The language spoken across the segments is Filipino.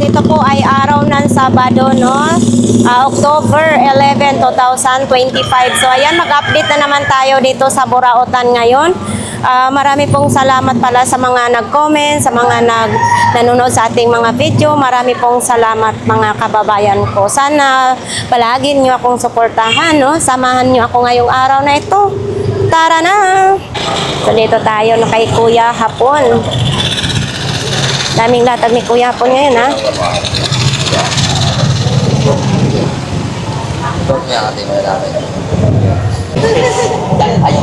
ito po ay araw ng Sabado, no? October 11, 2025. So, ayan, mag-update na naman tayo dito sa Burautan ngayon. Marami pong salamat pala sa mga nag-comment, sa mga nanonood sa ating mga video. Marami pong salamat mga kababayan ko. Sana palagi nyo akong suportahan, no? Samahan nyo ako ngayong araw na ito. Tara na! So, dito tayo na kay Kuya Hapon. Daming latag ni Kuya Hapon ngayon, ha?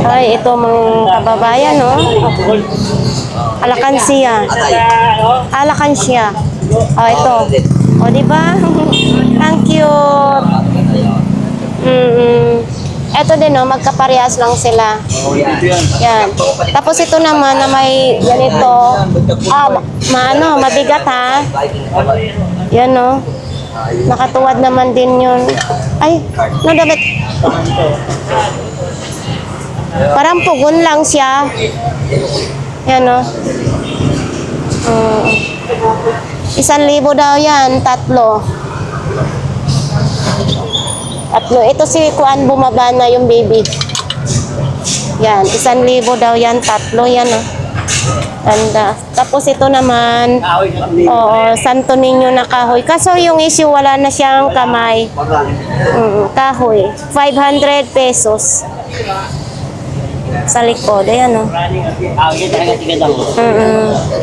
Ay, ito mga kababayan, no? Alakansiya. Alakansiya. Oh, ito. O, diba? Ang cute. Ito din, no? Magkaparehas lang sila. Yan. Tapos ito naman na may ganito. Mabigat, ha? Yan, no? Nakatuwad naman din yun. Ay, damit. Parang pugon lang siya. Yan, no? 1,000 daw yan, tatlo. Ito si Kuan, bumaba na yung baby. Yan, 1,000 daw yan, tatlo yan, no? Tanda. Tapos ito naman, Santo Niño na kahoy. Kaso yung issue, wala na siyang kamay. Kahoy. 500 pesos. Sa likod, ayan, no?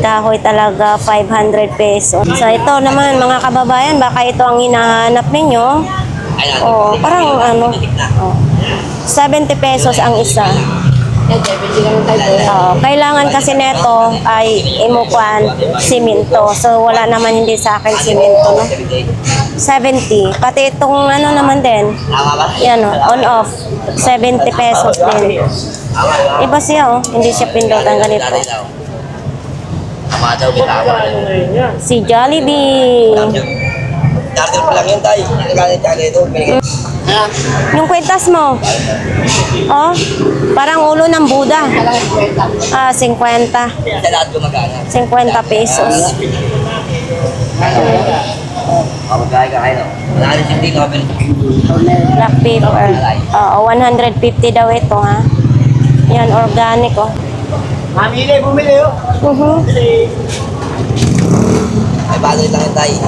Kahoy talaga, 500 pesos. So ito naman, mga kababayan, baka ito ang hinahanap ninyo. Parang 70 pesos ang isa. Kailangan kasi neto ay imukuan simento. So wala naman hindi sa akin simento, no? 70. Pati itong naman din. Yan, on off. 70 pesos din. Iba siya, hindi siya pindutan ganito. Si Jollibee. Charger pa lang yun tayo. Yung kwentas mo. Parang ulo ng Buddha. 50. Sa lahat gumagana. 50 pesos. Magkaya ka kayo. Wala rin si Tino. Black pepper. 150 daw ito, ha. Yan, organic, Mamili, bumili, Ay, bagay lang yun tayo.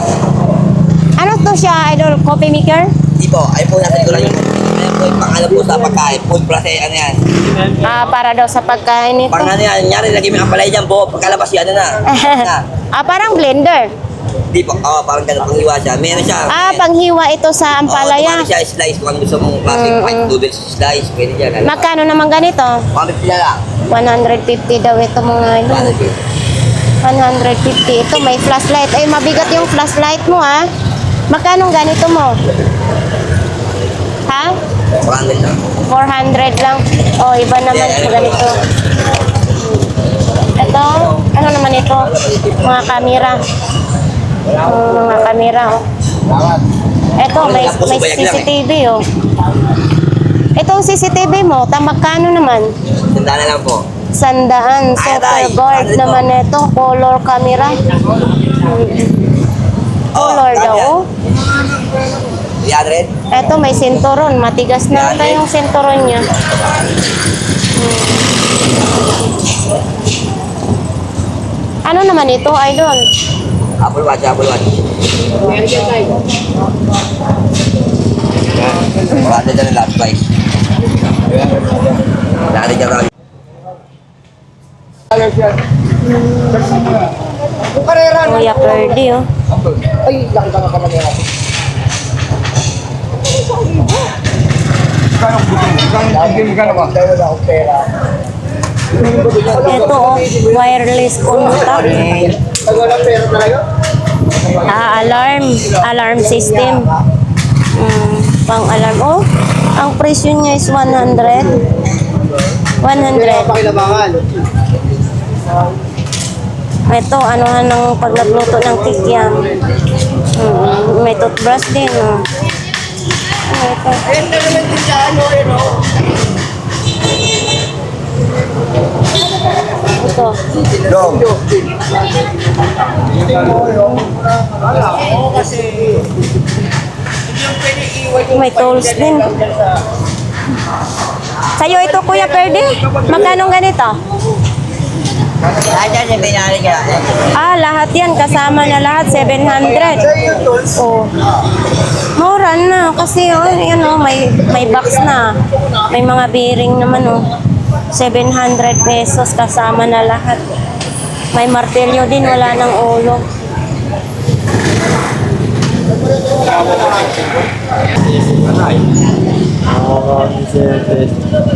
Ano to siya, idol? Coffee maker? Hindi po, ay po nasa likod lang yung pangalan po sa pagkain. Food plus ano yan. Para daw sa pagkain nito. Pang yan, nyari lagi may ampalay dyan po. Pagkalabas yan na. Parang blender. Hindi po, parang ganun panghiwa siya. Meron siya. Panghiwa ito sa ampalaya. Meron siya slice. Kung gusto mong klaseng white noodles slice, pwede dyan. Magkano naman ganito? 150 na lang. 150 daw ito mga idol. 150. Ito may flashlight. Ay, mabigat yung flashlight mo, ha? Magkano ganito mo? Ha? 400 lang. 400 lang. Iba naman sa ganito. Ito, ano naman ito? Mga kamera. Mga kamera, Ito, may CCTV, Itong CCTV mo, magkano naman? 100 na lang po. 100. Super guard naman ito. Color camera. Color daw, 300? Ito, may sinturon. Matigas na ito yung sinturon niya. Ano naman ito, idol? Apple Watch. 400 na last price. 400 na lang. Kuya Ferdy, Ay, laki ka nga pala niya. Ito, wireless contact. Alarm system. Pang alarm. Ang presyo niya is 100. 100. Ito, anuhan ng pag nagluto ng kikiam. May toothbrush din, Ito. Ito. Dong. May tools din. Sa'yo ito, Kuya Perde? Magkano ganito? Ayan, yung binari ka. Ah, lahat yan. Kasama na lahat. 700. Oh. Mura na. Kasi, oh, yan, oh, may box na. May mga bearing naman, oh. 700 pesos kasama na lahat. May martelyo din. Wala ng ulo.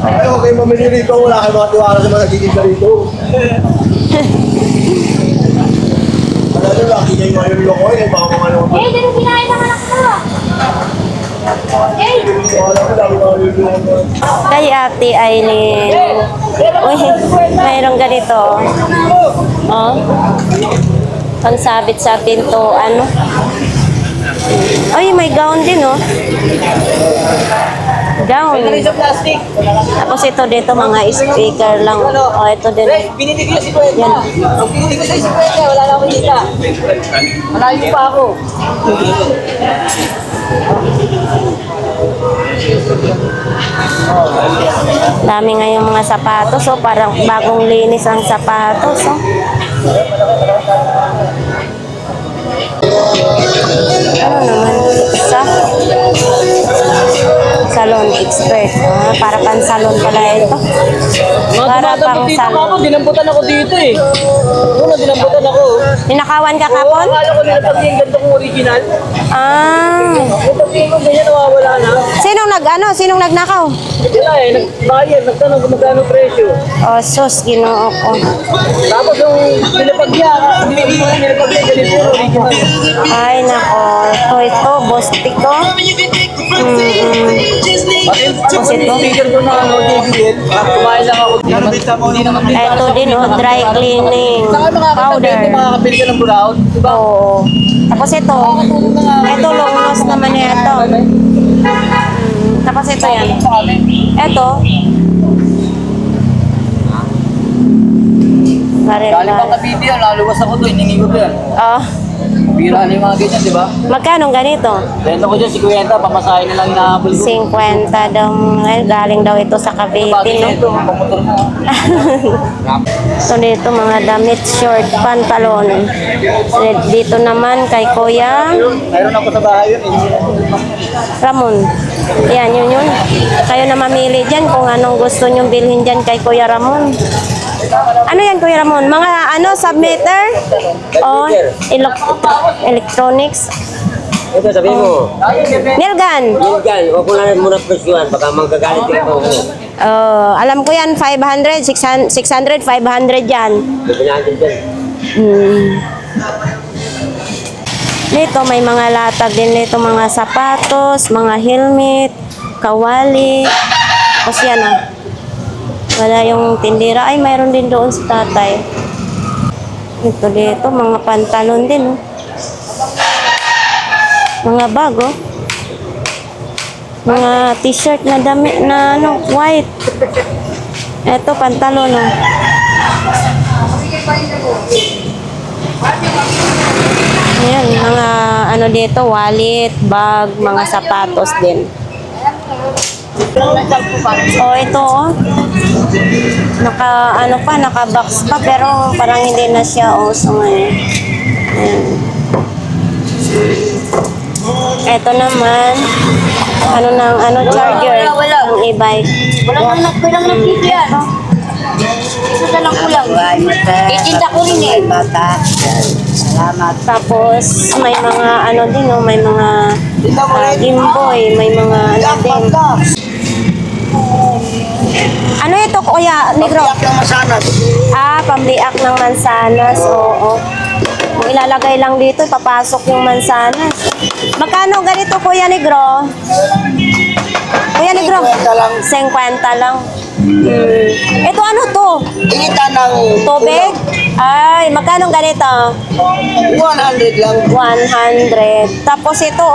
Ay, okay, mamili rito. Wala kayo mga tiwala sa mga nagiging ka rito. Wala nyo lang, hindi kayo ngayon loko eh. Baka mga ano. Eh, ganun kinain ng anak ko. Eh, Wala ko lang, mga loko. Kay Ate Aileen. Uy, mayroong ganito. Oh. Pansabit sa pintuan. Ay, may gown din, oh. Gown. Plastic. Tapos ito dito, mga speaker lang. Oh, ito din. Binili ko yung 50. Yan. Ang binili ko sa 50, wala na akong kita. Malayo pa ako. Dami ngayong mga sapatos, oh. Parang bagong linis ang sapatos, oh. Ano naman? Salon expert. Ah, para pang salon pala ito. Para pang salon. Dinamputan ako dito eh. Dinamputan ako. Ninakawan ka kapon? Akala ko nila pag yung ganito kong original. Ah. Kung pag yung ganyan nawawala na. Sinong nagnakaw? Wala eh, nagbayad, nagtanong kung magkano presyo. Oh, sus, ginoo ko. Tapos yung nilapagya, hindi ko nilapagya, ganito yung original. Ay, nako. Ito, bostiko. Tapos ito, figure ko na ano, JBL. Kumain lang ako. Hindi naman Ito din, oh, dry cleaning. Powder. Makakabili ka ng brown. Diba? Oo. Tapos ito long nose naman ito. Tapos ito yan. Ito. Galing pa Baril. Cavite yan, laluwas ako to, hiningi ko to yan. Oh, Bira na yung mga ganyan, di ba? magkano ganito? Benta ko dyan, 50, pamasahin na lang inahabol ko. 50 daw. Ay, galing daw ito sa Cavite, Bagay na no? ito, pamotor mo. So dito mga damit, short, pantalon. Dito naman kay Kuya Mayroon ako sa bahay yun, Ramon. Yan, yun. Kayo na mamili dyan kung anong gusto nyong bilhin dyan kay Kuya Ramon. Ano yan, Kuya Ramon? Mga submitter? O electronics? Ito, sabihin mo, Nilgan? Milgan, huwag mo na muna presyuhan, baka magagalit din ako. Alam ko yan, 500, 600, 500 yan. Bibinahan din dyan. Dito may mga latag din dito, mga sapatos, mga helmet, kawali. Tapos yan, ah. Wala yung tindira. Ay, mayroon din doon sa tatay. Ito dito, mga pantalon din, oh. Mga bag, oh. Mga t-shirt na damit na ano, white. Ito, pantalon, oh. Ayan, mga ano dito, wallet, bag, mga sapatos din. Oh, ito, oh. Naka-box pa, pero parang hindi na siya uso ngayon. Ayan. Ito naman, charger, ang e-bike. walang nagpito yan. Isa lang ko lang. Itinda ko rin eh. Tapos, may mga din, oh, may mga Gimboy, may mga din. Ano ito, Kuya Negro? Ah, pambiak ng mansanas, oo. Kung ilalagay lang dito, papasok yung mansanas. Magkano ganito, Kuya Negro? Kuya Negro? 50 lang. Ito ano to? Ingita ng Tubig? Ay, magkano ganito? 100 lang. 100. Tapos ito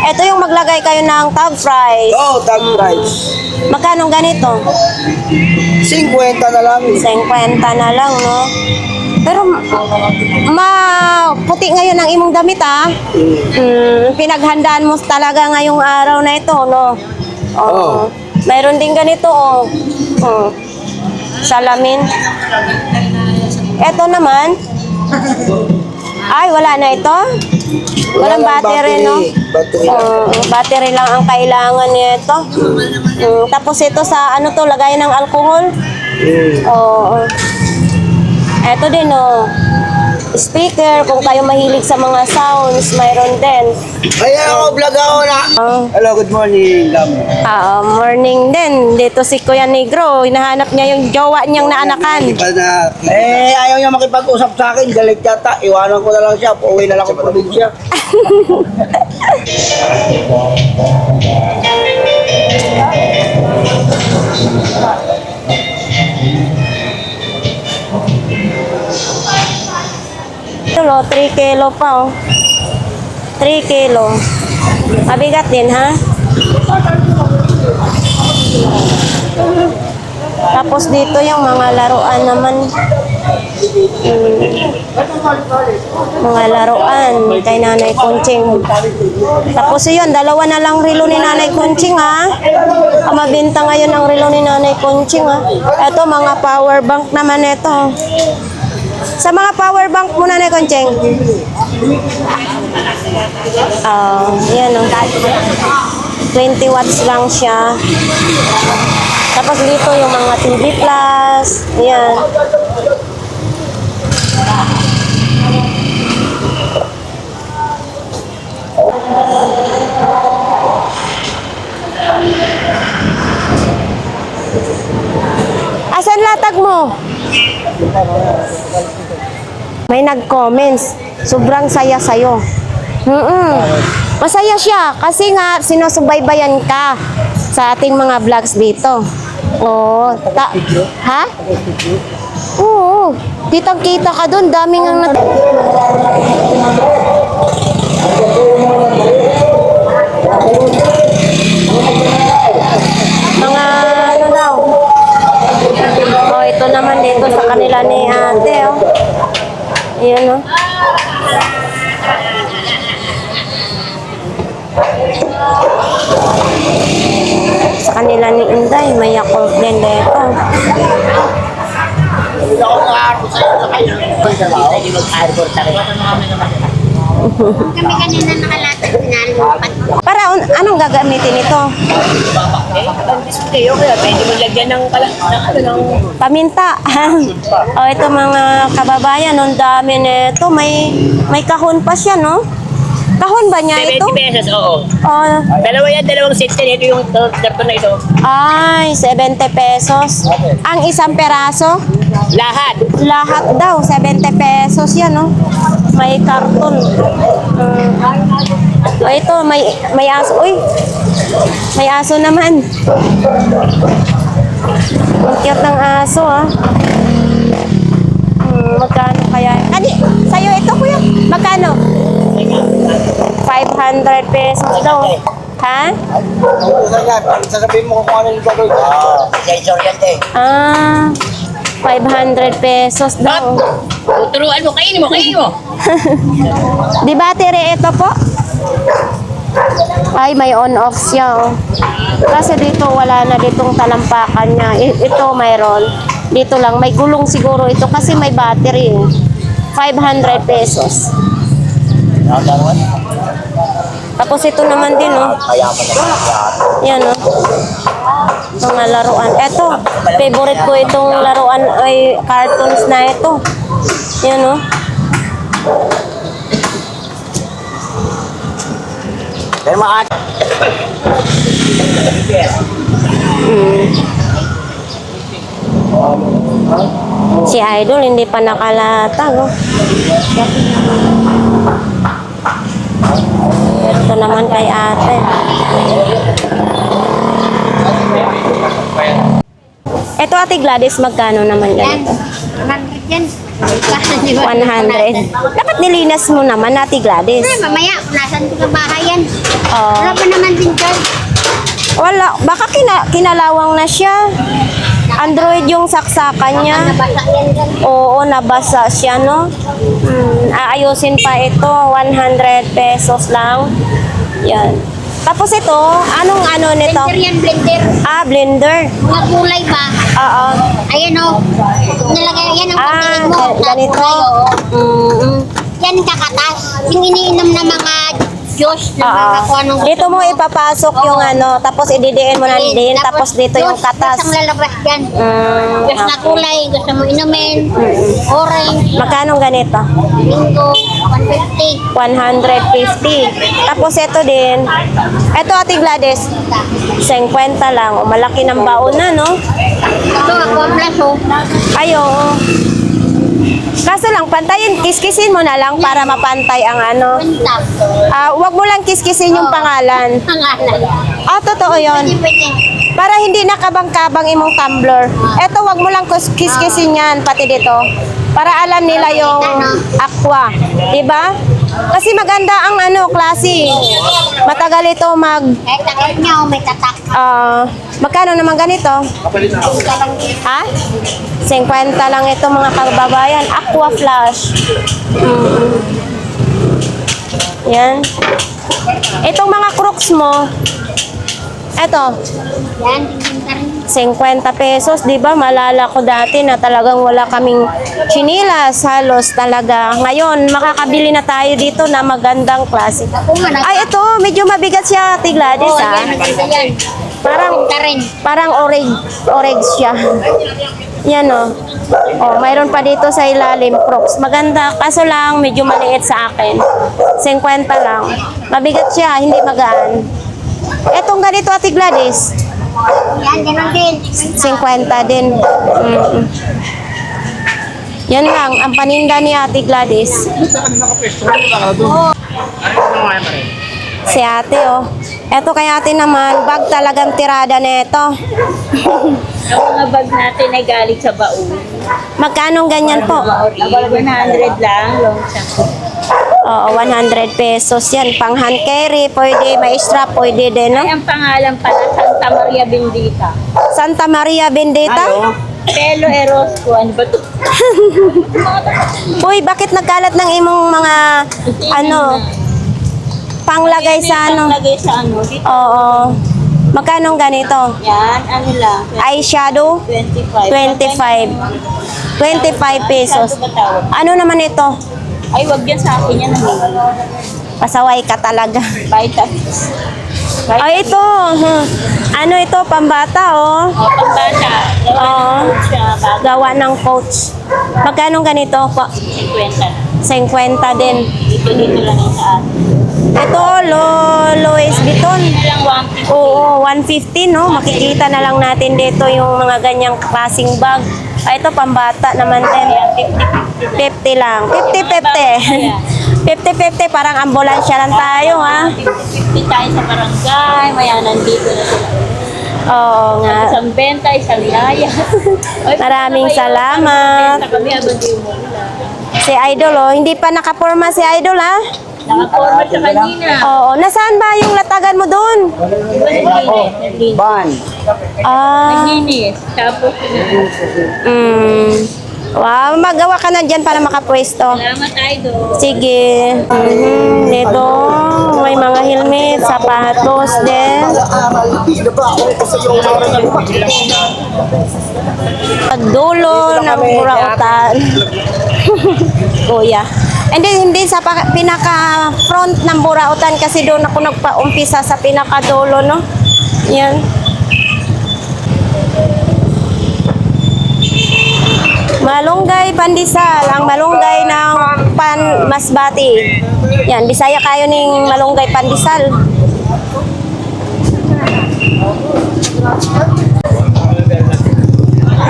ito yung maglagay kayo ng tub fries. Oo, tag price. Magkano ganito? 50 na lang. 50 na lang, no? Pero puti ngayon ang imong damit, ah. Pinaghandaan mo talaga ngayong araw na ito, no? Oo. Mayroon din ganito, oh. Salamin. Ito naman. Ay, wala na ito? Walang battery, no? Battery. Battery lang ang kailangan nito. Tapos ito sa ano to, lagay ng alcohol. Oo. Ito din, oh. Speaker, kung kayo mahilig sa mga sounds, mayroon din. Ayan ako, vlog ako na. Hello, good morning. Morning din. Dito si Kuya Negro, hinahanap niya yung jowa niyang naanakan. Ayaw niya makipag-usap sa akin. Galit yata. Iwanan ko na lang siya. Pauwi na lang ako probinsya. Ito, 3 kilo pa, oh. 3 kilo. Mabigat din, ha? Tapos dito yung mga laruan naman. Mga laruan kay Nanay Kunching. Tapos yun, dalawa na lang relo ni Nanay Kunching, ha? Mabinta ngayon ang relo ni Nanay Kunching, ha? Ito, mga power bank naman ito. Sa mga power bank mo, Nanay Kunching. Yan, oh. 20 watts lang siya. Tapos dito yung mga TV Plus. Yan. Asan latag mo? May nag-comments. Sobrang saya sa'yo. Masaya siya kasi nga sinusubaybayan ka sa ating mga vlogs dito. Oo. Ha? Oo. Kitang-kita ka doon. Daming ang mga ano daw. Ito naman dito sa kanila ni ate, oh. Ayan, oh. Sa kanila ni Inday, may Yakult din dito. Kami kanina nakalatag sinalimutan. Para anong gagamitin ito? Display, okay. Pwede mo lagyan ng Paminta. Ito mga kababayan, ang dami nito. May kahon pa siya, no? Kahon ba niya ito? 70 pesos, oo. Oh, Dalawa yan, dalawang set yan. Ito yung karton na ito. ay, 70 pesos. Ang isang peraso? Lahat. Lahat daw, 70 pesos yan, no? May karton. Ito, may aso. Uy, may aso naman. Ang cute ng aso, ah. Magkano kaya? Sa'yo ito, kuya? Magkano? 500 pesos daw. Ha? Sasabihin mo kung ano yung gagawin. Sensor yan, te. 500 pesos daw. Tuturuan mo, kainin mo. Di battery ito po? Ay, may on-off siya, oh. Kasi dito, wala na ditong talampakan niya. Ito, mayroon. Dito lang, may gulong siguro ito kasi may battery, eh. 500 pesos. Tapos ito naman din, oh. Yan, oh. Mga laruan. Ito, favorite ko itong laruan ay cartoons na ito. Yan, oh. Pero mga Si Idol hindi pa nakalatag, oh. Ito naman kay ate. Ito, Ate Gladys, magkano naman Yan. ganito? 100 yan. Di ba? 100. Dapat nilinas mo naman, Ate Gladys. Ay, mamaya, nasan ko sa bahay yan? Oh. Wala pa naman din dyan. Wala, baka kinalawang na siya. Android yung saksakan niya. Nabasa yan dyan. Oo, nabasa siya, no? Aayusin pa ito, 100 pesos lang. Yan. Tapos ito, anong ano nito? Blender yan, blender. Blender. Mga kulay ba? Oo. Ayan o. Nilagay yan ang pagkiling mo. na ganito. kulay, oo. Mm, Yan kakatas. Yung iniinom ng mga Diyos, ng mga kung anong gusto Dito mo ipapasok yung ano, tapos ididiin mo na din, tapos dito yung Diyos katas. ang lalabas dyan. Diyos na Okay. kulay, gusto mo inumin. Orange, Magkano ganito? linggo, 150. 150. Tapos ito din. Ito, Ate Gladys, 50 lang. O, malaki ng baon na, no? Ito, ako ang plaso. Ay, oo. Kaso lang, pantayin, kiskisin mo na lang para mapantay ang ano. Kwenta. Huwag mo lang kiskisin yung pangalan. Pangalan. Totoo yon. Pwede, pwede. Para hindi nakabang-kabang imong tumbler. Eto, wag mo lang kiskisin yan, pati dito. Para alam nila yung aqua. Diba? Kasi maganda ang ano, klase. Matagal ito Kahit takot niya, may tatak. magkano naman ganito? Ha? 50 lang ito mga kababayan. Aqua Flash. Yan. Itong mga crooks mo, eto, Yan, tingin ka rin. 50 pesos, di ba? Malala ko dati na talagang wala kaming chinilas, halos talaga. Ngayon, makakabili na tayo dito na magandang klase. Ako nga, Ay, ito, medyo mabigat siya, Ate Gladys, Oo, ha? yan, maganda yan. Parang, Ka rin. parang orig siya. Yan, oh. Oh, mayroon pa dito sa ilalim, Crocs. Maganda, kaso lang, medyo maliit sa akin. 50 lang. Mabigat siya, hindi magaan. Etong ganito, Ate Gladys, Yan, gano'n din. 50 din. Yan lang, ang paninda ni Ate Gladys. Si ate, oh. Eto kay ate naman, bag talagang tirada nito. Ang mga bag natin ay galing sa baon. Magkano ganyan po? 100 lang, long chunk. Oo, 100 pesos yan. Pang hand carry, pwede, may strap, pwede din, no? Ay, ang pangalan pala, Santa Maria Bendita. Santa Maria Bendita? Pelo Erosco, ano ba ito? Uy, bakit nagkalat ng imong mga, ano, panglagay sa ano? Lagay sa ano, dito. Oo. Magkano ganito? Yan, ano lang, Eyeshadow? 25. 25. 25 pesos. Ano naman ito? Ay, wag yan sa akin yan. Pasaway ka talaga. Vitamins. Ay, ito. Ano ito? Pambata, oh. O, pambata. Oo. Siya, bago Gawa ng coach. Magkano ganito po? 50. 50 din. Dito lang yung sa atin. Ito, Louis Vuitton. Lang 150. Oo, 150, no? Makikita na lang natin dito yung mga ganyang klaseng bag. Ito, pambata naman din. 50 lang. 50-50. 50-50, parang ambulansya lang tayo, ha? 50 tayo sa barangay. Maya, nandito na sila. Oo nga. Isang benta, isang laya. Ay, Maraming salamat. Benta kami, abang di mo ulan. Si Idol, oh. Hindi pa nakaporma si Idol, ha? Naka-format sa kanina. Oo. Nasaan ba yung latagan mo doon? Naglinis. Ban. Naglinis. Tapos, Wow, magawa ka na dyan para makapwesto. salamat idol. Sige. Dito, may mga helmet, sapatos din. Dulo ng burautan. Kuya. Hindi sa pinaka front ng burautan kasi doon ako nagpa-umpisa sa pinakadulo, no? Yan. Malunggay pandesal, ang malunggay ng Masbati. Yan, Bisaya kayo ning malunggay pandesal.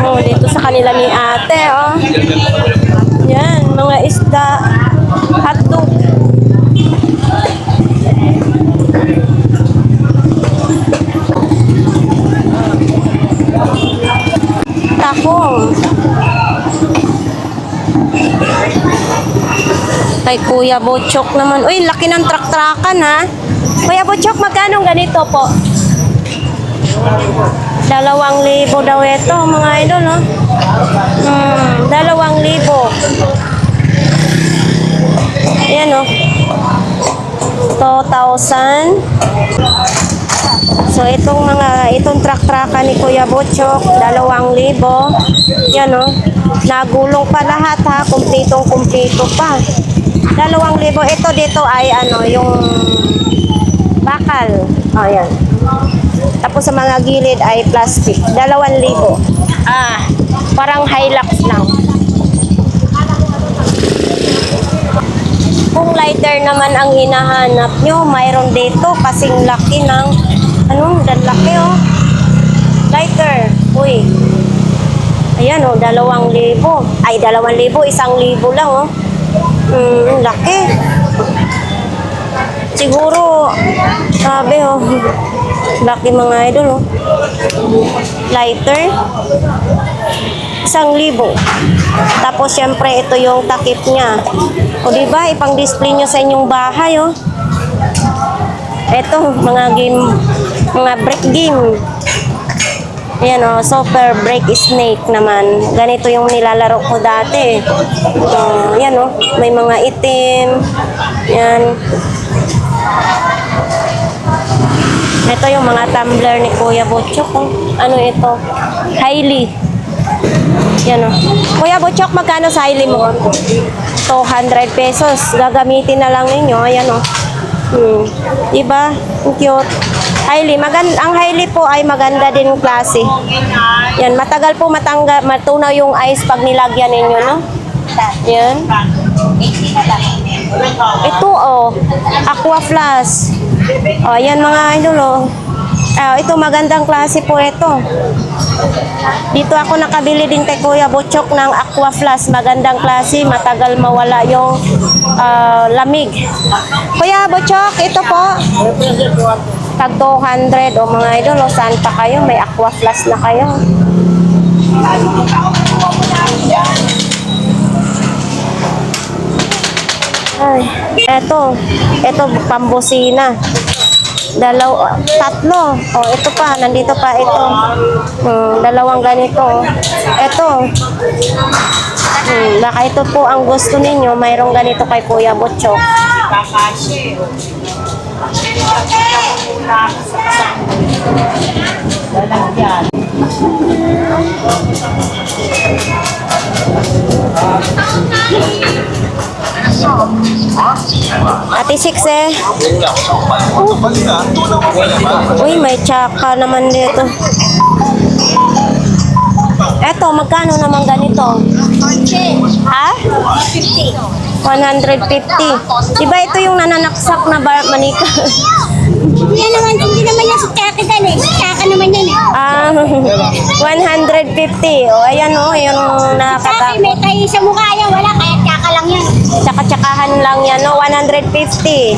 Oh, dito sa kanila ni ate, oh. Yan, mga isda, hotdog. Takong. kay Kuya Butchok naman. Uy, laki ng truck-truckan ha. Kuya Butchok, magkano ganito po? 2,000 daw ito, mga idol, no? 2,000. Ayan, no? 2,000. So, itong truck-truckan ni Kuya Butchok, 2,000. Yan, no? Nagulong pa lahat, ha? Kumpletong-kumpleto pa. 2,000. Ito dito ay, yung bakal. O, yan. Tapos sa mga gilid ay plastic. 2,000. Parang Hilux lang. Kung lighter naman ang hinahanap nyo, mayroon dito kasing laki ng, laki oh. Lighter. Uy. Ayan oh, 2,000. Ay, 2,000. 1,000 lang oh. Laki. Siguro, sabi oh. Laki mga idol oh. Lighter. 1,000. Tapos syempre ito yung takip niya. O diba, ipang-display nyo sa inyong bahay oh. Ito, mga break game. Ayan oh, Super Break Snake naman. Ganito yung nilalaro ko dati. Ayan oh, may mga itim. Ayan. Ito yung mga tumbler ni Kuya Butchok. Oh. Ano ito? Hailey. Yan o. Kuya Butchok, magkano sa Hailey mo? 200 pesos. Gagamitin na lang ninyo. Ayan o. Diba? Ang cute. Hailey. Ang Hailey po ay maganda din klase. Yan. Matagal po matunaw yung ice pag nilagyan ninyo, no? Yan. Ito oh. Aqua Flash. O, yan mga idol oh. Ito magandang klase po ito. Dito ako nakabili din kay Kuya Butchok ng Aqua Flash. Magandang klase, matagal mawala yung lamig. Kuya Butchok, ito po. Tag 200 o mga idol, o saan pa kayo? May Aqua Flash na kayo. Ay, ito pambusina. 2, 3. Oh, ito pa, nandito pa ito. 2 ganito. Ito. Baka ito po ang gusto ninyo, mayroong ganito kay Kuya Butchok. Ate Six eh. Uy, may tsaka naman dito. Eto, magkano naman ganito? Ha? 150. Diba ito yung nananaksak na manika? Yan naman, hindi naman yan sa tsaka dan eh. Tsaka naman yan eh. 150. O, ayan o, yung Tsaka nakatapos. may tayo sa mukha yan, wala, kaya tsaka lang yan. Tsaka-tsakahan lang yan, no? 150.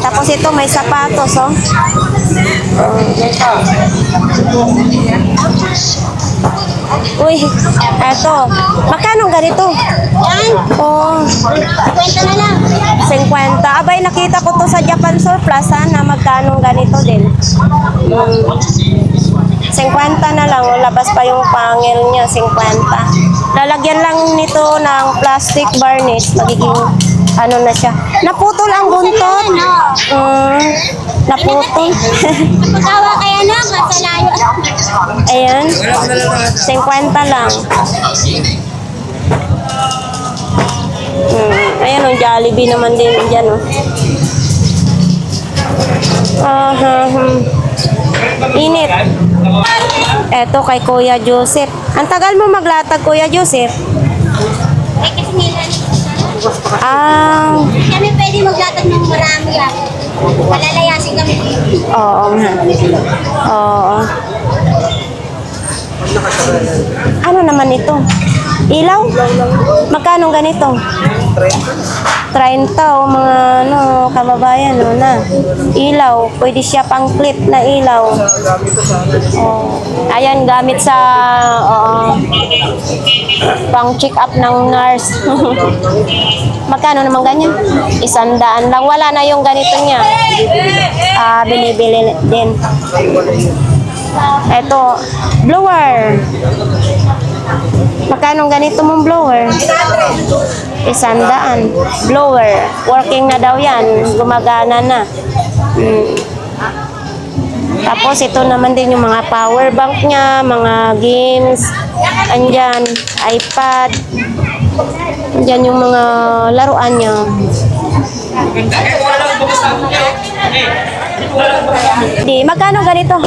Tapos ito, may sapatos, oh. Uy, eto. Magkano ganito? Yan, Oh, kwenta na lang. 50. Abay, nakita ko to sa Japan Surplus, ha, na magkano ganito din. 50 na lang. Labas pa yung pangil niya, 50. Lalagyan lang nito ng plastic varnish. Magiging ano na siya. Naputol ang buntot. Naputol. Pagkawa kaya na, kasalayo. Ayan. 50 lang. Ayan o, Jollibee naman din dyan o. Init. Eto kay Kuya Joseph. Ang tagal mo maglatag, Kuya Joseph. Eh, kasi nila. Kami pwede maglatag ng marami yan. Palalayasin kami. Oo nga. Oo. Ano naman ito? Ilaw? Magkano ganito? 30 o mga ano, kababayan no, na ilaw. Pwede siya pang clip na ilaw. Oh. Ayan, gamit sa pang check up ng nurse. Magkano naman ganyan? 100 lang. Wala na yung ganito niya. Binibili din. Ito, blower. Magkano ganito mong blower? 100. Blower. Working na daw yan. Gumagana na. Tapos ito naman din yung mga power bank niya, mga games. Andyan, iPad. Andyan yung mga laruan niya. Di, magkano ganito?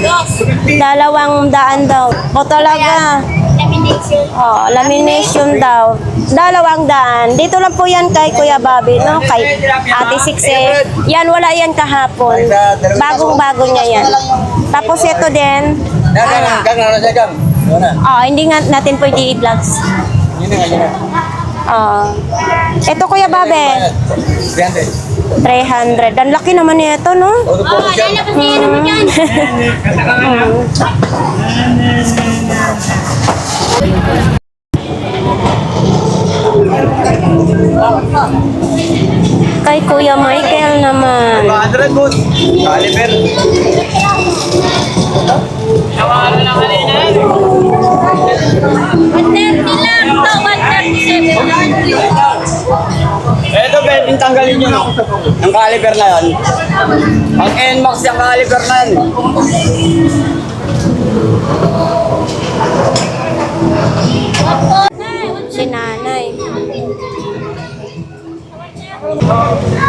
200 daw. O talaga. Lamination daw. 200. Dito lang po yan kay Kuya Bobby, no? Kay Ate Sixe. Yan, wala yan kahapon. Bagong-bago niya yan. Tapos ito din. Hindi nga natin pwede i-vlogs. Ito Kuya Bobby. 300. Ang laki naman nito, no? Lalabas niya naman yan. Kay Kuya Michael naman. 100 boss. Caliber. 130 lang. Ito, 137. Ito, pwedeng tanggalin nyo, no? Yung caliber na yan. Ang NMAX yung caliber na yan. Si nanay.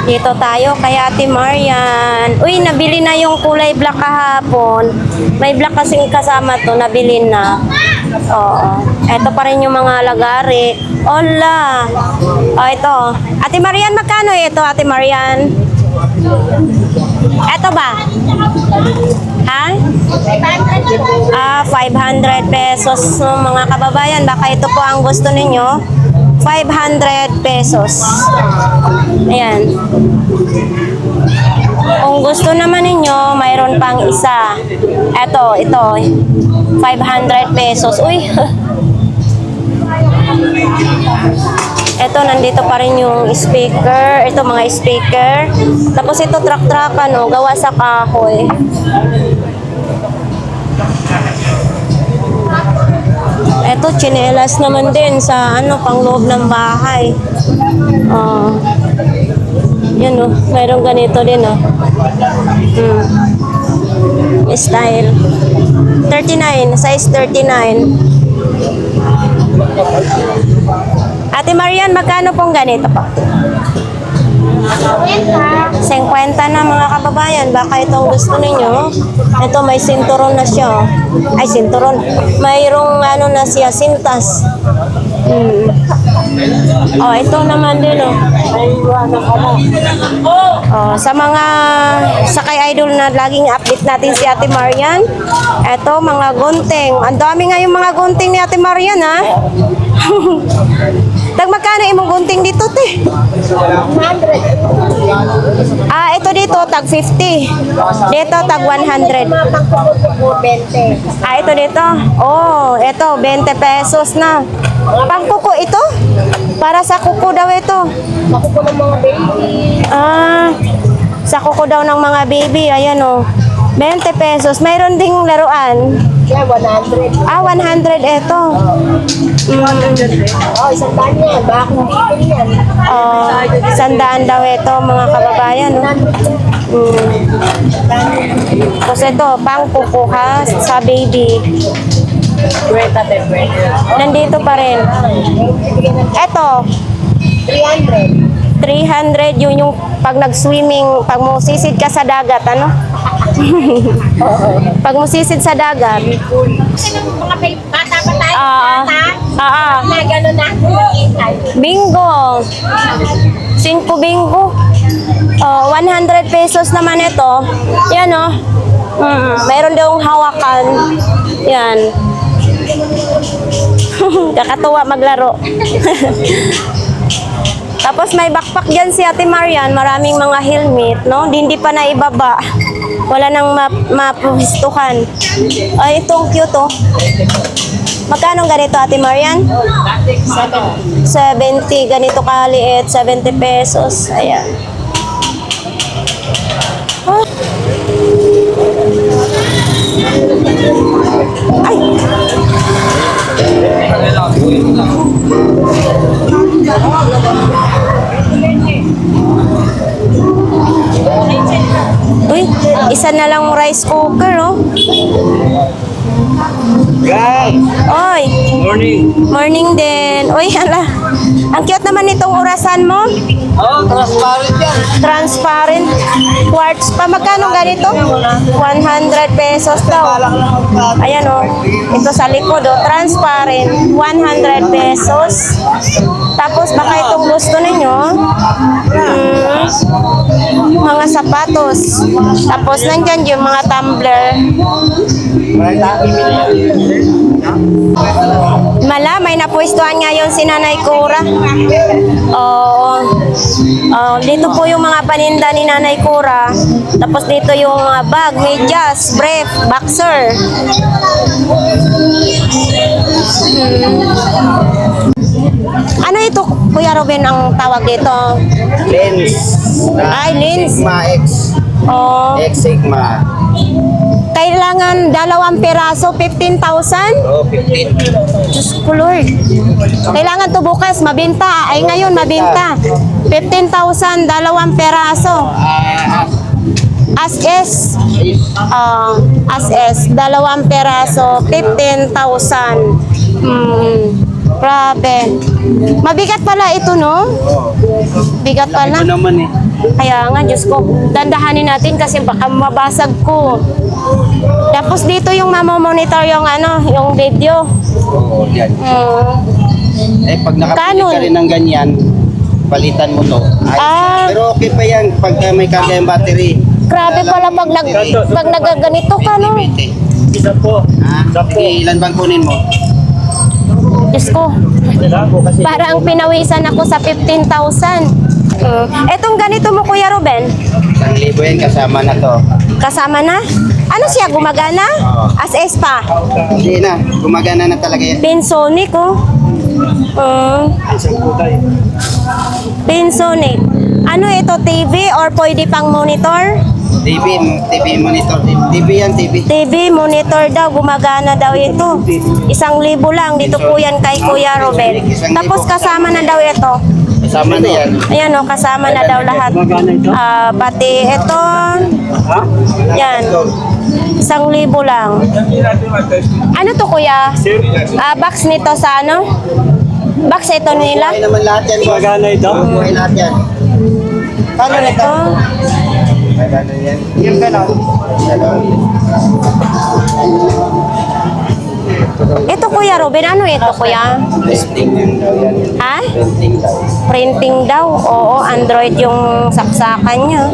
Dito tayo kay Ate Marian. Uy, nabili na yung kulay black kahapon. May black kasing kasama to, nabili na. Oo. Ito pa rin yung mga lagari. Hola. Ito. Ate Marian, magkano ito, Ate Marian? Ito ba? Ha? 500 pesos. So, mga kababayan, baka ito po ang gusto ninyo. 500 pesos. Ayan. Kung gusto naman ninyo, mayroon pang isa. Ito. 500 pesos. Uy. Ito, nandito pa rin yung speaker. Ito, mga speaker. Tapos ito, truck-truckan, no? Gawa sa kahoy. Ito, tsinelas naman din sa pangloob ng bahay. Yan, no? Mayroong ganito din, no? Style. 39, size 39. Ate Marian, magkano pong ganito po? 50 na mga kababayan. Baka itong gusto ninyo. Ito may sinturon na siya. Ay, sinturon. Mayroong na siya, sintas. Ito naman din, sa kay Idol na laging update natin si Ate Marian. Ito, mga gunting. Ang dami nga yung mga gunting ni Ate Marian, ha? Magkano imong gunting dito, te? 100. Ito dito, tag 50. Dito, tag 100. Ito dito. Ito, 20 pesos na. Pangkuko ito? Para sa kuko daw ito. Makuko ng mga baby. Sa kuko daw ng mga baby. Ayan, 20 pesos. Mayroon ding laruan. Yeah, 100. 100 ito. Isang daan yan. Baka kung bibili yan. 100 daw ito, mga kababayan. Tapos ito, pang kukuha sa baby. Nandito pa rin. Ito, 300 yun yung pag nag-swimming, pag musisid ka sa dagat, pag musisid sa dagat. Kasi ng mga bata pa tayo. Na gano'n na. Bingo. 5 bingo. 100 pesos naman ito. Yan, mayroon daw hawakan. Yan. Kakatuwa maglaro. Tapos may backpack dyan si Ate Marian, maraming mga helmet, no? Hindi pa naibaba. Wala nang mapuhistuhan. Ay, itong cute, oh. Magkano ganito, Ate Marian? 70. Ganito kaliit, 70 pesos. Ayan. Oh. Ay! Uy, isa na lang rice cooker, oh. Guys, Oy, morning. morning din. Uy, hala. Ang cute naman itong orasan mo. Oh, transparent yan. Transparent. Quartz pa. Magkano ganito? 100 pesos daw. Ayan, oh. Ito sa likod, oh. Transparent. 100 pesos. Tapos baka itong gusto ninyo, mga sapatos. Tapos nandyan yung mga tumbler. Mala, may napuistuhan ngayon si Nanay Cora. Oo. Dito po yung mga paninda ni Nanay Cora. Tapos dito yung mga bag, medyas, brief, boxer. Ano ito, Kuya Ruben, ang tawag dito? Lens. Ay, lens. Sigma X. Oh, X Sigma. kailangan 2 piraso, 15,000? Oh, 15. Diyos ko, Lord. Kailangan to bukas, mabenta. Ay, ngayon, mabenta. 15,000, 2 peraso. As is, 2 peraso, 15,000. Grabe. Mabigat pala ito, no? Bigat pala. Ito naman eh. Kaya nga, Diyos ko, dandahanin natin kasi baka mabasag ko. Tapos dito yung mamomonitor yung yung video. Oo, yan. Eh, pag nakapili Canon. ka rin ng ganyan, palitan mo to. Ah. Pero okay pa yan pag may karga yung battery. Grabe pala pag nagaganito ka, no? Isa po. Sige, ilan bang kunin mo? Diyos ko, parang pinawisan ako sa 15,000. Etong ganito mo, Kuya Ruben, 1,000 yan, kasama na to. kasama na? Ano siya, gumagana? As is pa? Hindi na, gumagana na talaga yan. Pinsonic, oh. Pinsonic. Ano ito, TV or pwede pang monitor? TV monitor. TV yan, TV. TV monitor daw, gumagana daw ito. 1,000 lang, dito po yan kay Kuya Ruben. Tapos kasama na daw ito. Kasama na yan. Ayan, oh, kasama na daw lahat. Pati ito. Yan. 1,000 lang. Ano to, Kuya? Box nito sa ano? Box ito nila? Buhay naman lahat yan. Gumagana ito? Buhay lahat yan. Paano na ito? Gumagana yan. Yung gano'n. Ito, Kuya Ruben, ano ito, Kuya? Printing yan daw yan. Ha? Printing daw. Printing daw. Oo, Android yung saksakan niya.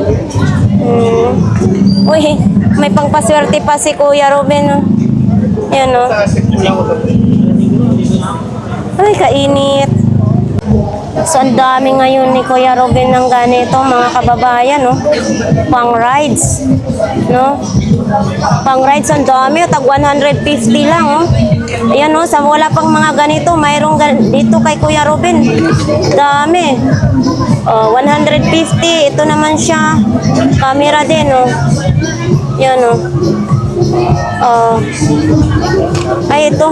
Uy, may pangpaswerte pa si Kuya Ruben. Oh. Yan, oh. Ay, kainit. So, ang dami ngayon ni Kuya Ruben ng ganito, mga kababayan, no? Pang rides, no? Pang rides, ang dami. Tag 150 lang, oh. Ayan, no? Sa wala pang mga ganito, mayroong dito kay Kuya Ruben. Dami. 150. Ito naman siya. Camera din, oh. Yan, oh. Ay, ito.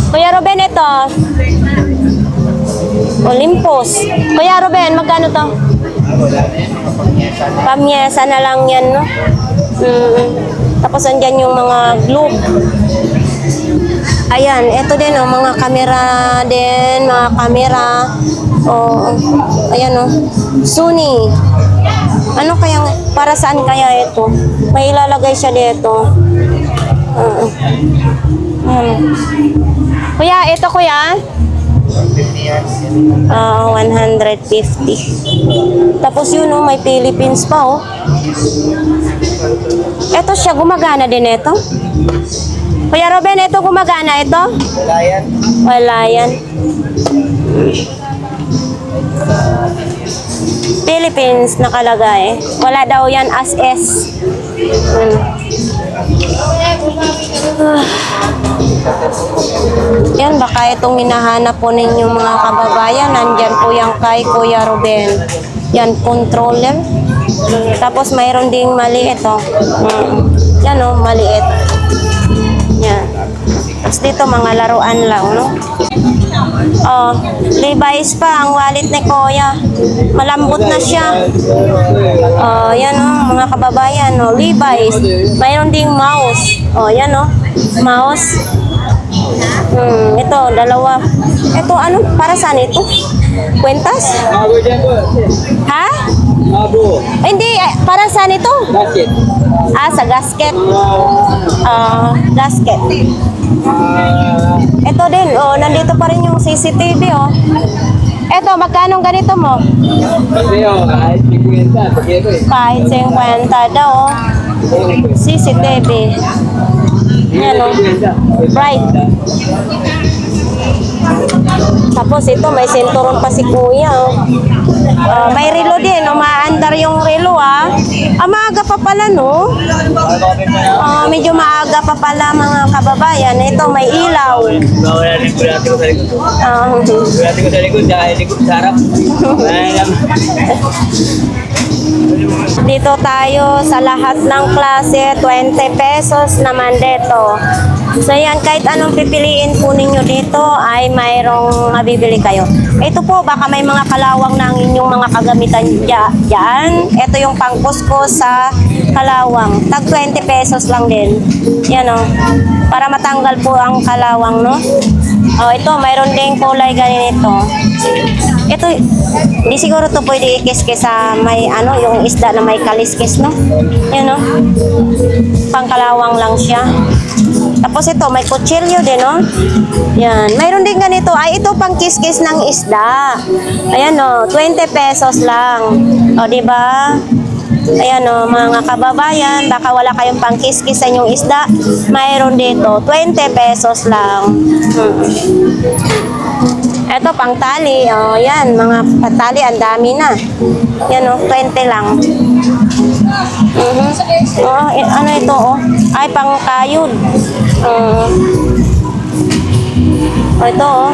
Kuya Ruben, ito. Olympus. Kuya Ruben, magkano to? Pamyesa na lang yan, no? Tapos andyan yung mga globe. Ayan, ito din, oh, mga kamera din, mga kamera. Ayan, oh. Sony. Ano kaya, para saan kaya ito? May ilalagay siya dito. Kuya, ito kuya? 150. Tapos yun, oh, may Philippines pa, oh. Ito siya, gumagana din ito. Kuya Ruben, ito gumagana ito? Wala yan. Wala yan. Philippines nakalagay. Wala daw yan as S. Yan, baka itong hinahanap po ninyo mga kababayan. Nandyan po yung kay Kuya Ruben. Yan, controller. Tapos mayroon ding maliit, oh. Yan, oh, maliit. Yan. Tapos dito, mga laruan lang, no? Oh, Levi's pa ang wallet ni Kuya. Malambot na siya. Oh, yan, oh, mga kababayan, oh, Levi's. Mayroon ding mouse. Oh, yan, oh, mouse. Ito, dalawa. Ito, ano, para saan ito? Kwentas? Mago dyan po. Ha? Mago. Ay, hindi, para saan ito? Bakit? Ah, sa gasket. Gasket. Ito din, oh, nandito pa rin yung CCTV, oh. Ito, magkano ganito mo? Kasi yung kahit 50, pag-ito eh. Kahit 50 daw, oh. CCTV. Yan, oh. Bright. Tapos ito, may senturon pa si Kuya, oh. May relo din, umaandar yung relo, ah. Maaga pa pala, no? Medyo maaga pa pala, mga kababayan. Ito, may ilaw. Wala rin kurati ko sa likod. Kurati ko sa likod dahil likod sa harap. Dito tayo sa lahat ng klase, 20 pesos naman dito. So yan, kahit anong pipiliin po ninyo dito ay mayroong mabibili kayo. Ito po, baka may mga kalawang ng inyong mga kagamitan dyan. Ito yung pangkuskus sa kalawang. Tag 20 pesos lang din. Yan, o. Para matanggal po ang kalawang, no? Oh, ito, mayroon ding kulay ganito. Ito, hindi siguro to pwede ikis-kis sa may ano, yung isda na may kaliskis, no? Yan, no? Pangkalawang lang siya. Tapos ito, may kutsilyo din, no? Yan. Mayroon din ganito. Ay, ito pang kiskis ng isda. Ayan, no? 20 pesos lang. O, diba? Ayan, no? Mga kababayan, baka wala kayong pang kiskis sa inyong isda. Mayroon dito. 20 pesos lang. Ito, pang tali. O, yan. Mga patali, ang dami na. Yan, no? 20 lang. Oh, ano ito, oh? Ay, pang kayod. Oh, ito, oh.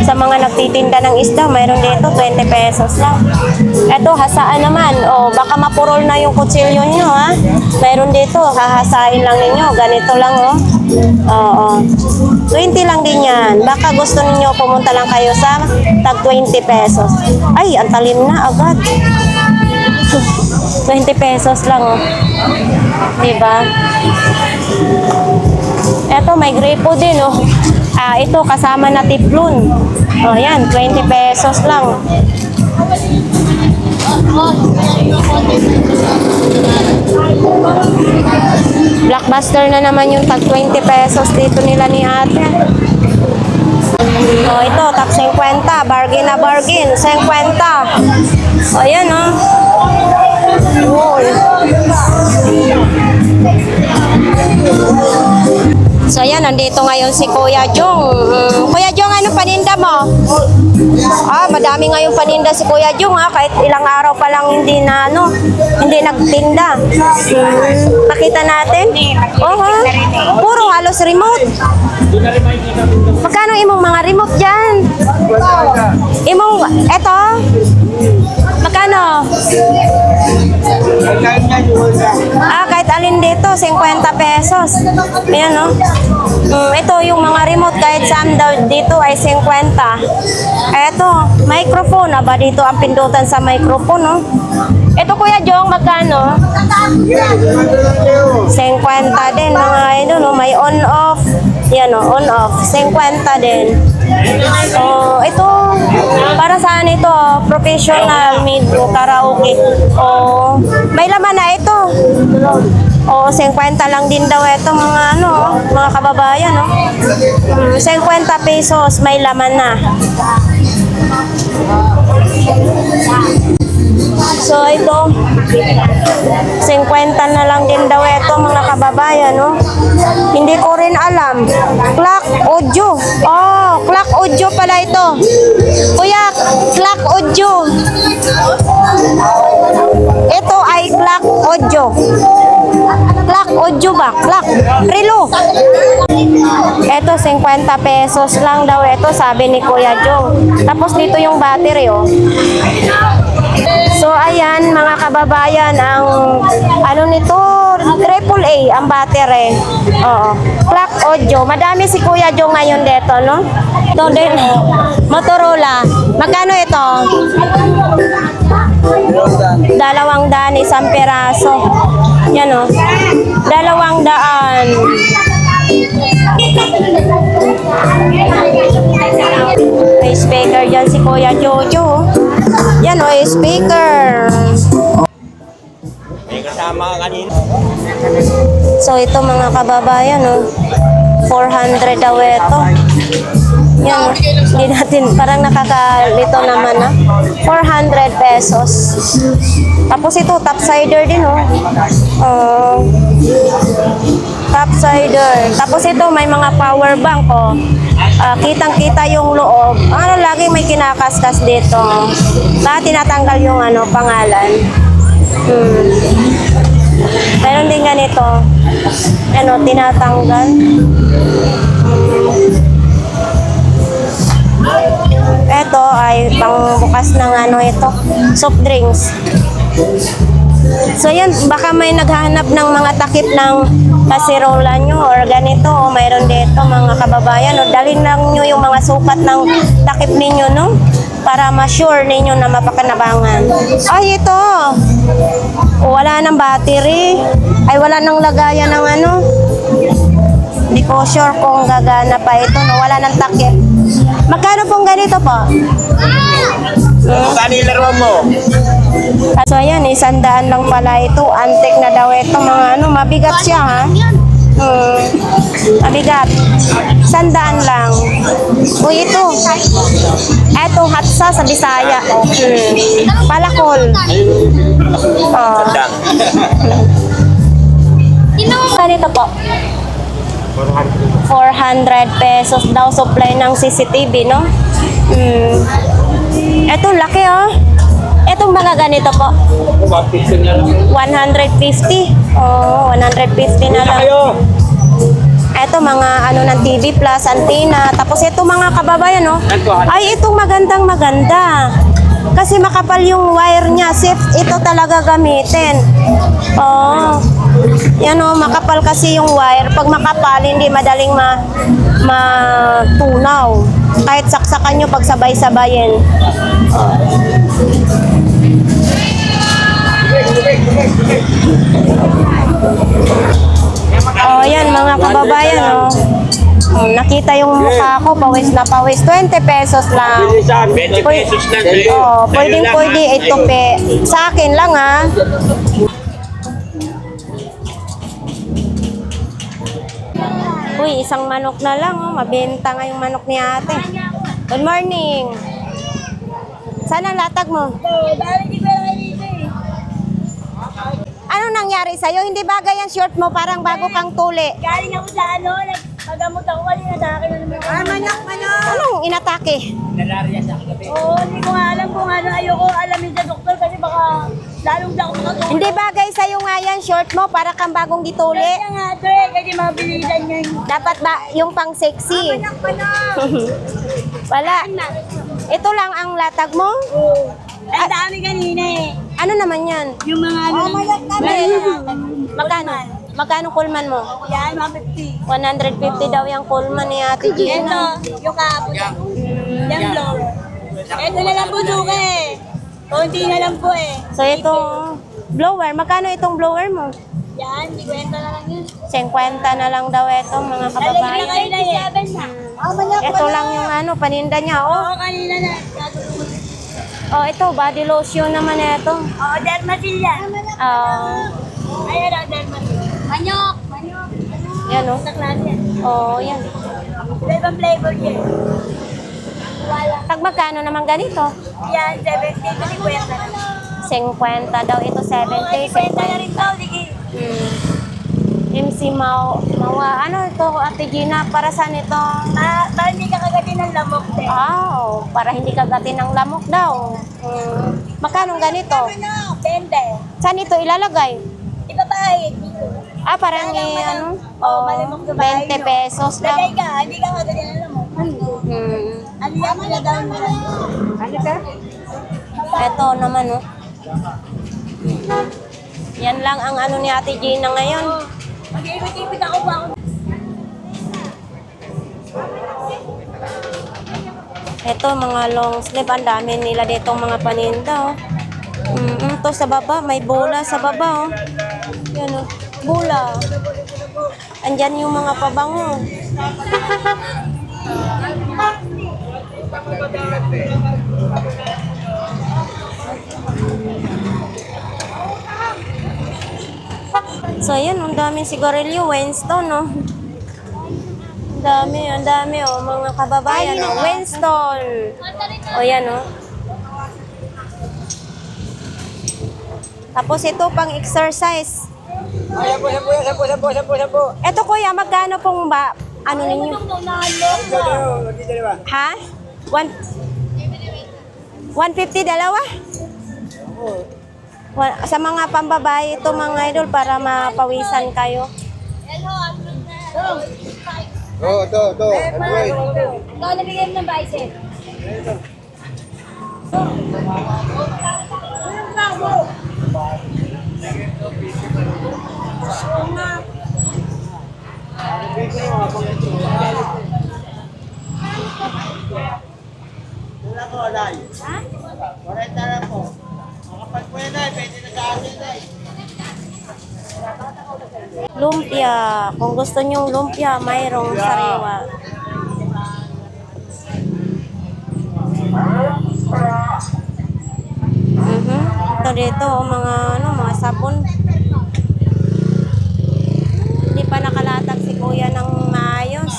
Sa mga nagtitinda ng isda, mayroon dito 20 pesos lang. Ito, hasaan naman. Oh, baka mapurol na yung kutsilyo nyo, ha? Mayroon dito, hahasain lang ninyo. Ganito lang, oh. Oo. 20 lang din yan. Baka gusto ninyo pumunta lang kayo sa tag 20 pesos. Ay, ang talim na agad. 20 pesos lang, oh. Diba? Eto, may gripo din, oh. Ito, kasama na tiplon. Oh, yan, 20 pesos lang. Blockbuster na naman yung tag 20 pesos dito nila ni ate. Oh, ito, tag 50. Bargain na bargain. 50. Oh, yan, oh. Wow. So yan, nandito ngayon si Kuya Jong. Kuya Jong, ano paninda mo? Madami ngayon paninda si Kuya Jong, ha? Kahit ilang araw pa lang hindi na, hindi nagtinda. Pakita natin. Oh, ha? Puro halos remote. Magkano imong mga remote dyan? Imong, eto? Magkano? Kahit alin dito, 50 pesos. Ayan, no? Ito yung mga remote, kahit saan daw dito ay 50. Ito, microphone. Aba, dito ang pindutan sa microphone, no? Ito, Kuya Jong, magkano? 50 din, mga idol, no? May on-off. Yan, no? On-off. 50 din. Oh, ito, para saan ito? Professional made karaoke. Oh, may laman na ito. Oh, 50 lang din daw ito, mga mga kababayan, no? 50 pesos, may laman na. So ito, 50 na lang din daw ito mga kababayan, no? Hindi ko rin alam. Clock audio. Oh, clock audio pala ito. Kuya, clock audio. Ito ay clock audio. Clock audio ba? Clock. Relo. Ito, 50 pesos lang daw ito, sabi ni Kuya Joe. Tapos dito yung battery, oh. So, ayan, mga kababayan, ang ano nito, AAA ang battery. Oo. Clock audio. Madami si Kuya Joe ngayon dito, no? Ito din, Motorola. Magkano ito? 200, isang peraso. Yan, oh. 200. May speaker dyan si Kuya Jojo. Yan o, speaker. May kasama ka kanina. So ito mga kababayan, oh, 400 daw ito. Yan, oh. Hindi natin, parang nakakalito naman, na 400 pesos. Tapos ito, topsider din, oh. Topsider. Tapos ito, may mga power bank, oh. Kitang-kita yung loob. Ano, lagi may kinakaskas dito. Tinatanggal yung ano, pangalan. Meron din ganito. Ano, tinatanggal. Ito ay pangbukas ng ano ito, soft drinks. So yan, baka may naghahanap ng mga takip ng kasirola nyo or ganito, o mayroon dito mga kababayan, o dalhin lang nyo yung mga sukat ng takip ninyo, no? Para ma-sure ninyo na mapakanabangan. Ay, ito! O, wala ng battery. Ay, wala nang lagayan ng ano. Hindi ko sure kung gagana pa ito, no? Wala ng takip. Magkano pong ganito po? Magkano yung laro mo? So ayan, 100 lang pala ito. Antique na daw ito. Mga ano, mabigat siya, ha? Mabigat. 100 lang. Uy, ito. Eto, hatsa sa Bisaya. Palakol. Oh. Ganito po. 400 pesos daw supply ng CCTV, no? Eto, laki, oh. Etong mga ganito po. 150. Oh, 150 na lang. Eto mga ano ng TV plus, antenna. Tapos ito mga kababayan, no? Ay, itong maganda. Kasi makapal yung wire niya. Safe ito talaga gamitin. Oh. Yan, oh, makapal kasi yung wire. Pag makapal, hindi madaling matunaw. Kahit saksakan nyo pag sabay-sabayin. Oh, yan mga kababayan, oh. Nakita yung mukha ko, pawis na pawis. 20 pesos lang. 20 pesos lang. Oh, pwede ito sa akin lang, ha. Uy, isang manok na lang, oh. Mabenta nga yung manok ni ate. Good morning. Saan ang latag mo? Ano nangyari sa'yo? Hindi bagay ang short mo, parang bago kang tuli. Galing ako sa ano, nagpagamot ako kanina sa akin. Manok! Anong inatake? Oo, hindi ko nga alam kung ano. Ayoko alamin sa doktor kasi baka lalong ako makatulog. Hindi bagay sa'yo nga yan, short mo, para kang bagong gituli. Kaya nga ito eh, kasi mabilisan niya yung... Dapat ba yung pang sexy? Wala. Ito lang ang latag mo? Oo. Ang dami kanina eh. Ano naman yan? Yung mga ano... Magkano? Magkano kulman mo? Yan, 150. 150 daw yung kulman ni Ate Ito, Gina. yung kapon. Yung blow. Ito na lang po, Duke eh. Konti na lang po eh. So ito, blower. Magkano itong blower mo? Yan, 50 na lang yun. 50 na lang daw ito, mga Alagyan na kababayan. kayo na eh. Ito lang yung ano, paninda niya. Oo, kanina na. Oh, ito, body lotion naman ito. Oo, Dermasil yan. Ayan o, Dermasil. Manyok! Yan, oh. Sa klase yan. Oh, yan. Ibang flavor yan. Wala. Tag magkano naman ganito? Yan, 70 to 50 na lang. 50 daw. Ito 70. Kwenta na rin to, sige. MC Mawa. Ano ito, Ate Gina? Para saan ito? Para hindi ka kagatin ng lamok, te. Para hindi kagatin ng lamok daw. Magkano ganito? Ano? 20. Saan ito ilalagay? Ipapahit. Parang malimok na bahay 20 pesos Lagay lang. ka, hindi ka kagatin ng lamok. Ano yan? Ilagay mo lang. Ano ka? Ito naman, oh. Yan lang ang ano ni Ate Gina ngayon. Mag-iipit-ipit ako ba ako? Ito, mga long sleeve. Ang dami nila ditong mga paninda, oh. Ito sa baba, may bola sa baba, oh. Yan, oh. Bola. Andyan yung mga pabango. So, yun, ang daming sigarilyo. Winston, no? Ang dami, oh. Mga kababayan, oh. Winston. O, yan, oh. Tapos ito, pang exercise. Ay, sampo. Ito, kuya, magkano pong ba? Ano ninyo? Ha? 150 dalawa? Sa mga pambabae ito mga idol para mapawisan kayo. To. Ikaw nabigyan ng bicep. Lumpia. Kung gusto nyong lumpia, mayroong sariwa. Ito dito, oh, mga sabon. Hindi pa nakalatag si kuya ng maayos.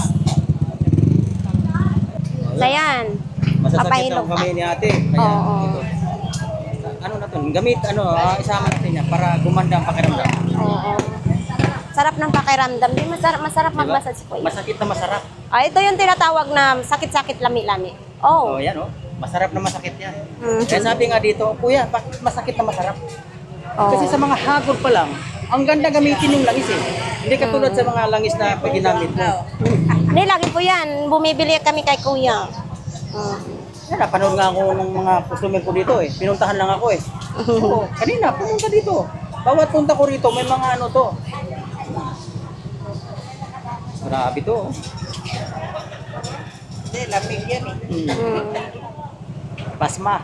So yan. Masasakit Papahilog. ang kamay ni ate. Kaya, Oo. ito. Ano na to? Gamit, isama natin yan para gumanda ang pakiramdam. Oo. Sarap ng pakiramdam. Di masarap Diba? mag-massage kuya. Masakit na masarap. Ito yung tinatawag na sakit-sakit lami-lami. Oh, Oh. yan oh. Masarap na masakit yan. Mhm. Kaya sabi nga dito, kuya, bakit masakit na masarap? Oh. Kasi sa mga hagod pa lang, ang ganda gamitin yung langis eh. Hindi katulad sa mga langis na pag ginamit mo. Hindi, lagi po yan. Bumibili kami kay kuya. Yan, napanood nga ako ng mga customer ko dito eh. Pinuntahan lang ako eh. Oo, kanina, pumunta dito. Bawat punta ko rito, may mga ano to. Grabe to. Oh. Hindi, lamig yan eh. Pasma.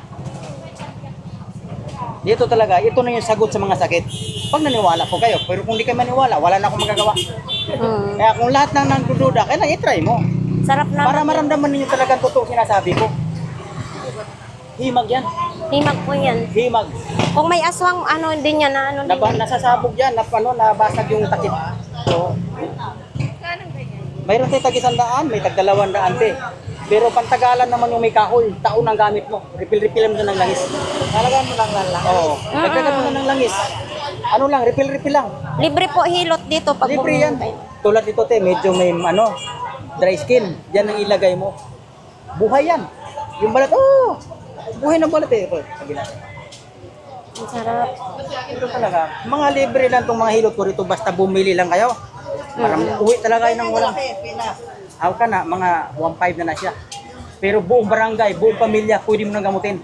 Dito talaga, ito na yung sagot sa mga sakit. Pag naniwala po kayo, pero kung di kayo maniwala, wala na akong magagawa. Kaya kung lahat ng nagdududa, kailangan i-try mo. Sarap na. Para maramdaman ninyo talaga totoo sinasabi ko. Himag yan. Himag po yan. Himag. Kung may aswang, ano din yan, na ano din yan. Nasasabog yan, nabasag yung takip. So, mayroon tayo tag-100, may tag-200 te. Pero pantagalan naman yung may kahoy, taon ang gamit mo. Refill-refill mo na ng langis. Talagaan mo lang lang. Oo. Dagdagan mo na ng langis. Ano lang, refill-refill lang. Libre po hilot dito pag Libre yan. pumunta. Tulad dito te, medyo may dry skin. Yan ang ilagay mo. Buhay yan. Yung balat, buhay na balat eh. Ang sarap. Ito talaga. Mga libre lang itong mga hilot ko rito. Basta bumili lang kayo. Para uwi talaga yun ng walang. Aw ka na, mga 1.5 na siya. Pero buong barangay, buong pamilya, pwede mo nang gamutin.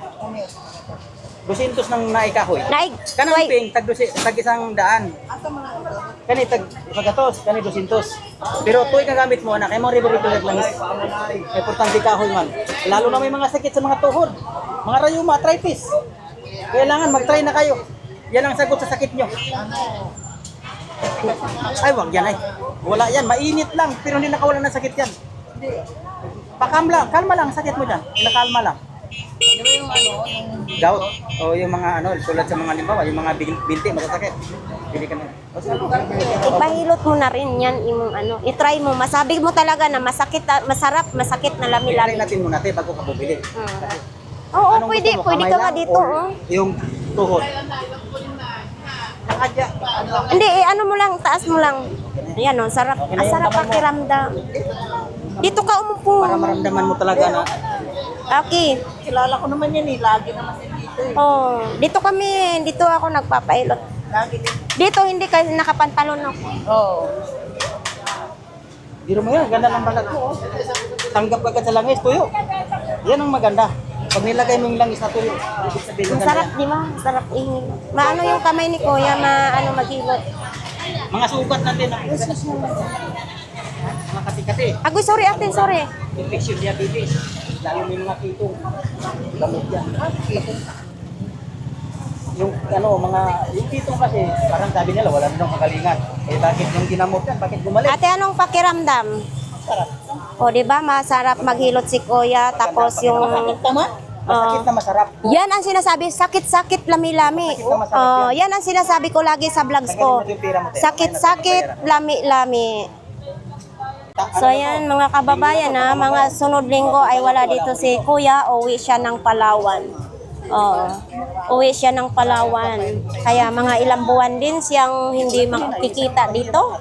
200 nang naikahoy. Naig, Kanang wait. ping, tag 100. Kani tag 100, kani 200. Pero tuwi ka gamit mo na, kay mo river-river lang. Importante kahoy man. Lalo na may mga sakit sa mga tuhod. Mga rayuma, arthritis. Kailangan mag-try na kayo. Yan ang sagot sa sakit nyo. Ay, wag yan ay. Wala yan, mainit lang, pero hindi nakawala ng sakit yan. Kalma lang, sakit mo dyan. Nakalma lang. Gout. O yung mga tulad sa mga limbawa, yung mga binti, masasakit. Hindi ka na. Ipahilot mo na rin yan, i-try mo. Masabi mo talaga na masarap, masakit na I-try lami-lami. natin muna tayo bago ka bumili. Oo, Anong pwede gusto mo, ka kamay nga lang dito. or Oh. Yung tuhod. Nakadya. Hindi, ano mo lang, taas mo lang. Ayan o, sarap. Okay na Ang yun, sarap kamay mo. pakiramdam. Dito ka umupo. Para maramdaman mo talaga na Okay. Kilala ko naman yan eh. Lagi naman yan dito eh. Oh, dito kami, dito ako nagpapailot. Lagi din. Dito hindi ka nakapantalon ako. Oo. biro mo yan, ganda ng balat mo. Oh. Tanggap agad sa langis, tuyo. Yan ang maganda. Pag nilagay mo yung langis na tuyo, ibig sabihin Ang maganda sarap, yan. di ba? Ang sarap ihing. Maano yung kamay ni Kuya, maghilot. Mga sugat natin, mga kati-kati. Agoy, sorry ate, sorry. Infection diabetes. Lalo may mga kitong. Gamot yan. Yung yung kitong kasi, parang sabi nila, wala nang kagalingan. Eh bakit yung ginamot yan? Bakit gumaling? Ate, anong pakiramdam? Sarap. O, di ba? Masarap maghilot si Kuya, tapos yung... Masakit na masarap. Yan ang sinasabi, sakit-sakit, lami-lami. Masakit na masarap Yan ang sinasabi ko lagi sa vlogs ko. Sakit-sakit, lami-lami. So ayan mga kababayan na mga sunod linggo ay wala dito si Kuya, uwi siya ng Palawan. Uwi siya ng Palawan. Kaya mga ilang buwan din siyang hindi makikita dito.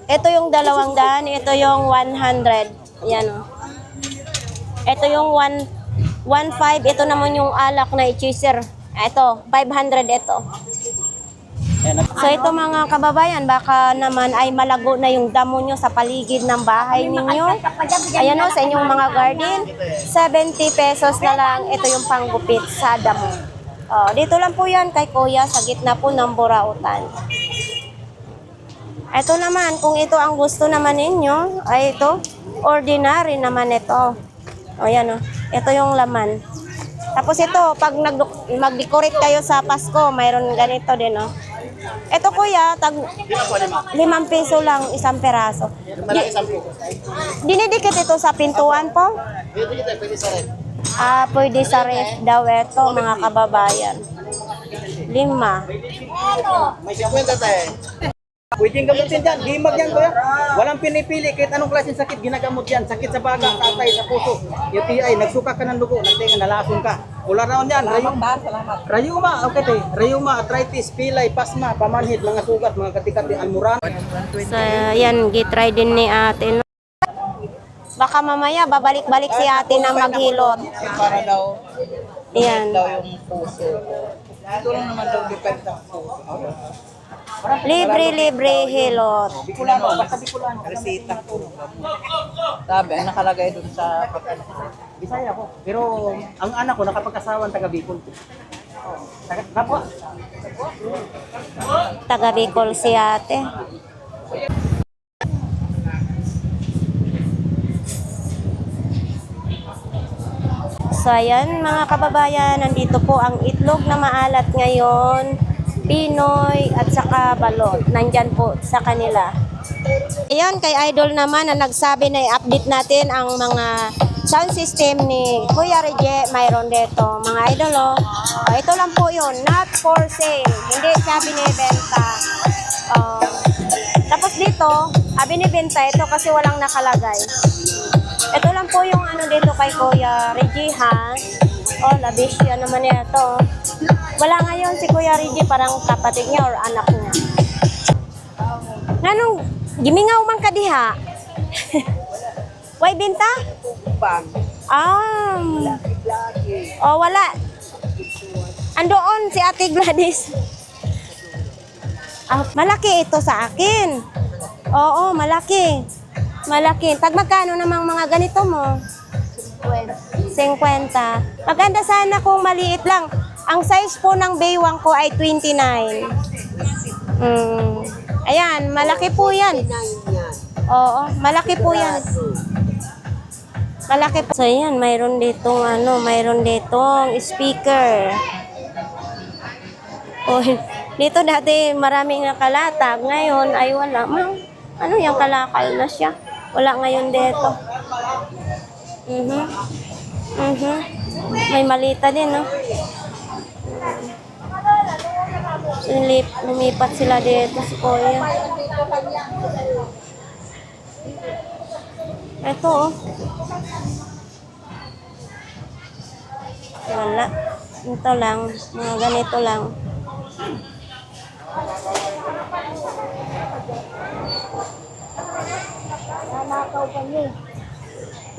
Ito yung 200, ito yung 100. Yan o. Ito yung 1.5, ito naman yung alak na i-chaser. Ito, 500 ito. So ito mga kababayan, baka naman ay malago na yung damo nyo sa paligid ng bahay ninyo. Ayan o, sa inyong mga garden, 70 pesos na lang. Ito yung panggupit sa damo. Dito lang po yan kay Kuya, sa gitna po ng Burautan. Ito naman, kung ito ang gusto naman ninyo, ay ito, ordinary naman ito. O yan o, ito yung laman. Tapos ito, pag mag-decorate kayo sa Pasko, mayroon ganito din o. Ito Kuya, 5 piso lang, isang peraso. Dinidikit ito sa pintuan po? Pwede sa ref daw ito mga kababayan. 5. May 50 tayo. Pwedeng gamutin dyan, himag yan kuya. Walang pinipili, kahit anong klaseng sakit, ginagamot yan. Sakit sa baga, tatay, sa puso, UTI, nagsuka ka ng dugo, nagtinga, nalason ka. Pula raon yan, rayuma, okay te. Rayuma, arthritis, pilay, pasma, pamanhid, mga sugat, mga katikati, almuran. So yan, gitry din ni ate. No? Baka mamaya babalik-balik si ate na maghilot. Para daw, Yan. yung puso. Ito lang naman daw depende sa puso. Libre hilot. Bikulano, basta bikulano. Resita po. Sabi, ang nakalagay dun sa Bisaya ko. Pero ang anak ko nakapag-asawan taga Bicol. Kapwa. Taga Bicol si ate. So ayan mga kababayan, nandito po ang itlog na maalat ngayon. Pinoy at saka balot. Nandyan po sa kanila. Ayan, kay Idol naman na nagsabi na i-update natin ang mga sound system ni Kuya Rege. Mayroon dito. Mga Idol, ito lang po yun. Not for sale. Hindi siya binibenta. Tapos dito, binibenta ito kasi walang nakalagay. Ito lang po yung ano dito kay Kuya Rege, ha? Labis yan naman ito. Wala ngayon si Kuya Rege, parang kapatid niya or anak niya. Nanong, gimingaw man ka diha? Way binta? Wala. Andoon si Ate Gladys. Malaki ito sa akin. Oo, malaki. Malaki. Tag magkano namang mga ganito mo? 50. Maganda sana kung maliit lang. Ang size po ng baywang ko ay 29. Ayan, malaki po yan. Oo, malaki po yan. Malaki po. So ayan, mayroon ditong speaker. Dito dati maraming nakalatag. Ngayon ay wala. Ano yung kalakal na siya? Wala ngayon dito. May malita din, no? Lumipat sila dito sa Kuya. Ito, Wala. Ito lang, mga ganito lang.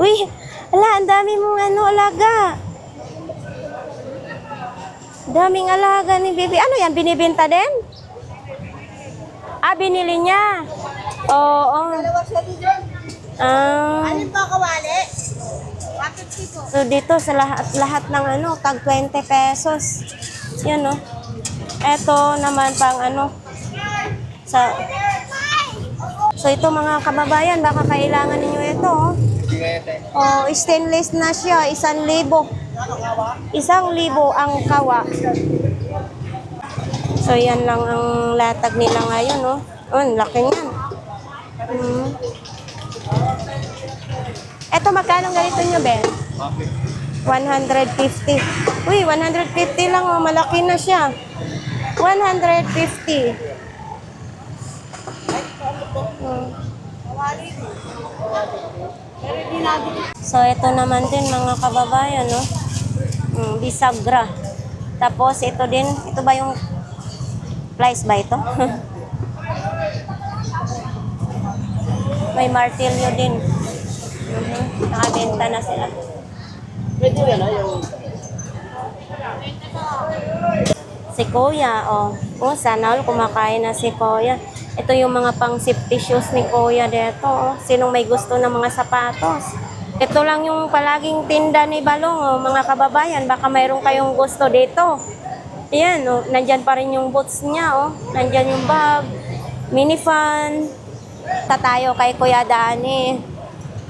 Uy, ala, ang dami mong alaga. Daming alaga ni baby. Ano yan, binibenta din? Ah, binili niya. Oo. Ah. Alin pa kawali? 150 po. So dito sa lahat ng tag 20 pesos. Yan oh. Eto naman pang sa So ito mga kababayan, baka kailangan ninyo ito oh. Oh, stainless na siya, 1,000. 1,000 ang kawa. So yan lang ang latag nila ngayon oh. Oh, ang laki niyan. Eto magkano ganito nyo, Ben? 150. Uy, 150 lang oh, malaki na siya. 150. So ito naman din mga kababayan, no? Bisagra. Tapos ito din, ito ba yung price ba ito? May martilyo din. Nakabenta na sila. Si Kuya, oh. Oh, sana all kumakain na si Kuya. Ito yung mga pang safety shoes ni Kuya dito, oh. Sinong may gusto ng mga sapatos? Ito lang yung palaging tinda ni Balong, oh, mga kababayan. Baka mayroon kayong gusto dito. Ayan, oh. Nandyan pa rin yung boots niya, oh. Nandyan yung bag, minifan. Tayo kay Kuya Dani.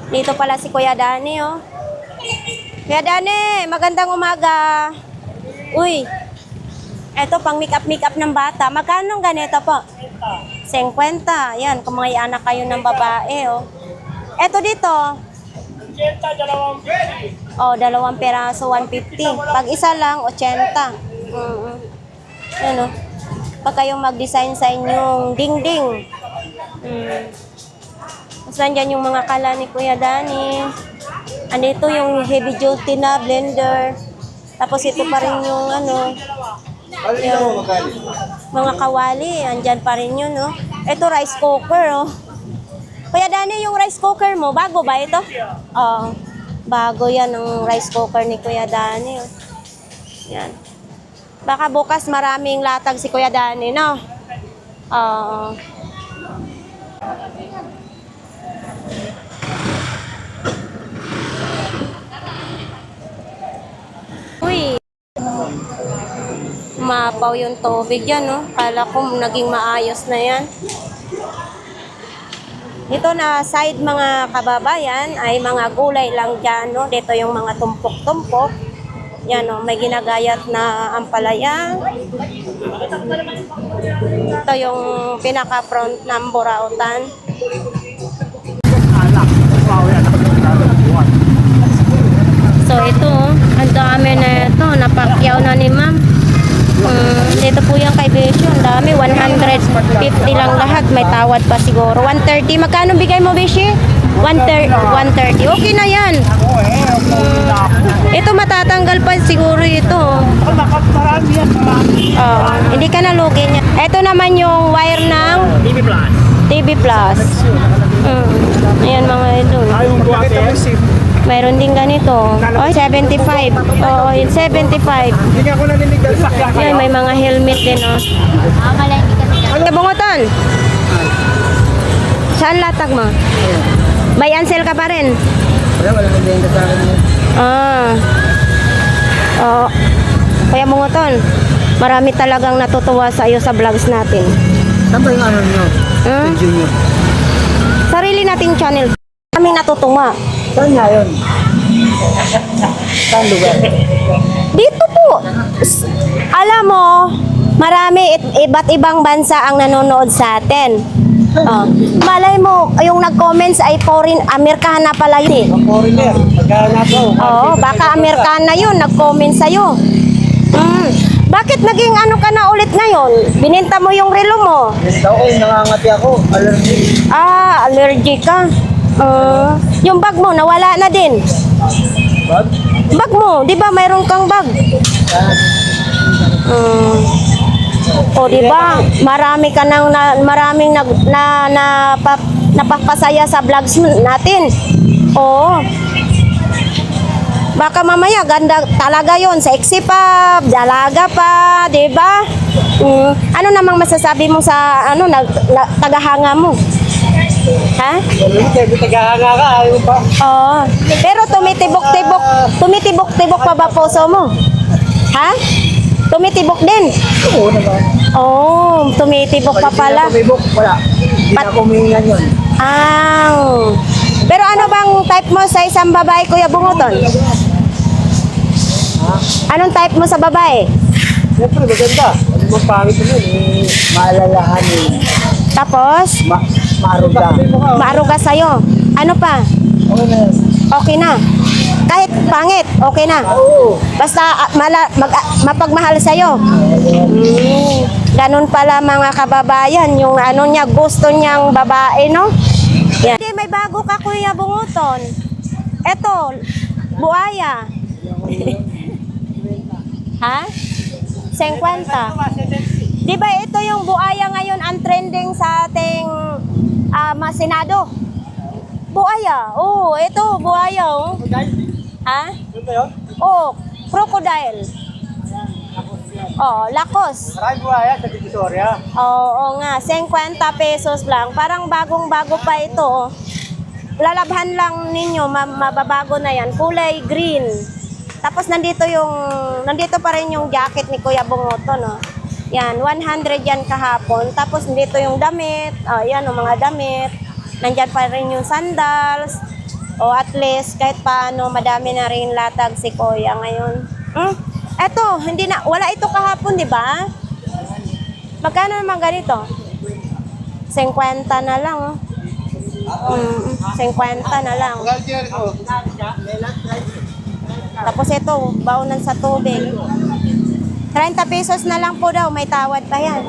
Dito pala si Kuya Dani, oh. Kuya Dani, magandang umaga. Uy, eto pang make-up ng bata. Magkano ganito po? 50. Yan, kung mga anak kayo ng babae, oh. Eto dito. 80, 250. Oh, 2 peraso, 150. Pag isa lang, 80. Yan, oh. Pag kayong mag-design sa inyong ding-ding. Tapos nandyan yung mga kala ni Kuya Dani. Andito yung heavy duty na blender. Tapos ito pa rin yung yung mga kawali. Andyan pa rin yun, no? Ito rice cooker, oh. Kuya Dani, yung rice cooker mo, bago ba ito? Oo. Bago yan ang rice cooker ni Kuya Dani, oh. Yan. Baka bukas maraming latag si Kuya Dani, no? Oo. Uy. Mapaw yung tubig yan, no? Kala ko naging maayos na yan. Ito na side mga kababayan ay mga gulay lang dyan, no? Dito yung mga tumpok-tumpok. Yan, no? May ginagayat na ampalaya. Ito yung pinaka-front ng Burautan. So ito, ang dami na ito. Napakyaw na ni ma'am. Dito po yung kay Besyo. Ang dami, 150 lang lahat. May tawad pa siguro. 130. Magkano bigay mo, Besyo? 130. Okay na yan. Ito matatanggal pa siguro ito. Hindi ka nalugi niya. Ito naman yung wire ng TV Plus. Ayan mga ito. Mayroon din ganito. Oh, 75. Oo, 75. Ayan, may mga helmet din, oh. Bungoton. Saan latag mo? May ansel ka pa rin? Wala nagbenta sa akin yun. Oo. Kaya Bungoton, marami talagang natutuwa sa iyo sa vlogs natin. Saan ba yung nyo? Video nyo? Sarili nating channel. Kami natutuwa. Saan nga yun? Saan lugar? Dito po. Alam mo, marami iba't ibang bansa ang nanonood sa atin. Malay mo, yung nag-comments ay foreign, Amerikana pala yun eh. Foreigner. Magkahanap ako. Oo, baka Amerikana yun, nag-comment sa'yo. Bakit naging ka na ulit ngayon? Bininta mo yung relo mo. Basta ako, nangangati ako. Allergic. Allergic ka. Yung bag mo, nawala na din. Bag? Bag mo, di ba mayroon kang bag? O di ba? Marami ka nang maraming napapasaya sa vlogs natin. Oo. Baka mamaya ganda talaga 'yon, sexy pa, dalaga pa, 'di ba? Ano namang masasabi mo sa tagahanga mo? Ha? Tagahanga ka, ayaw pa. Oo. Pero tumitibok-tibok pa ba puso mo? Ha? Tumitibok din? Oo naman. Oh, tumitibok pa pala. Tumibok, wala. Hindi na kumingan yun. Pero ano bang type mo sa isang babae, Kuya Bunguton? Anong type mo sa babae? Siyempre, maganda. Ano bang pangit mo yun? Maalalahanin. Tapos, Maaruga. maaruga sa'yo. Ano pa? Okay na yan. Okay na. Kahit pangit, okay na. Oo. Basta mapagmahal sa'yo. Ganun pala mga kababayan, yung niya, gusto niyang babae, no? Yan. Hindi, may bago ka, Kuya Bunguton. Eto, buaya. Ha? 50. Di ba ito yung buaya ngayon ang trending sa ating Senado? Buaya. Oh, ito, buaya. Oh. Ha? Oh, crocodile. Oh, lakos. Maraming buhaya sa Divisoria. Oo nga, 50 pesos lang. Parang bagong-bago pa ito. Oh. Lalabhan lang ninyo, mababago na yan. Kulay green. Tapos nandito pa rin yung jacket ni Kuya Bunguton, no? Yan, 100 yan kahapon. Tapos nandito yung damit. Oh, yan, yung mga damit. Nandyan pa rin yung sandals. O at least, kahit paano, madami na rin latag si Kuya ngayon. Eto, wala ito kahapon, di ba? Magkano naman ganito? 50 na lang, oh. 50 na lang. Tapos ito, baunan sa tubig. 30 pesos na lang po daw, may tawad pa yan.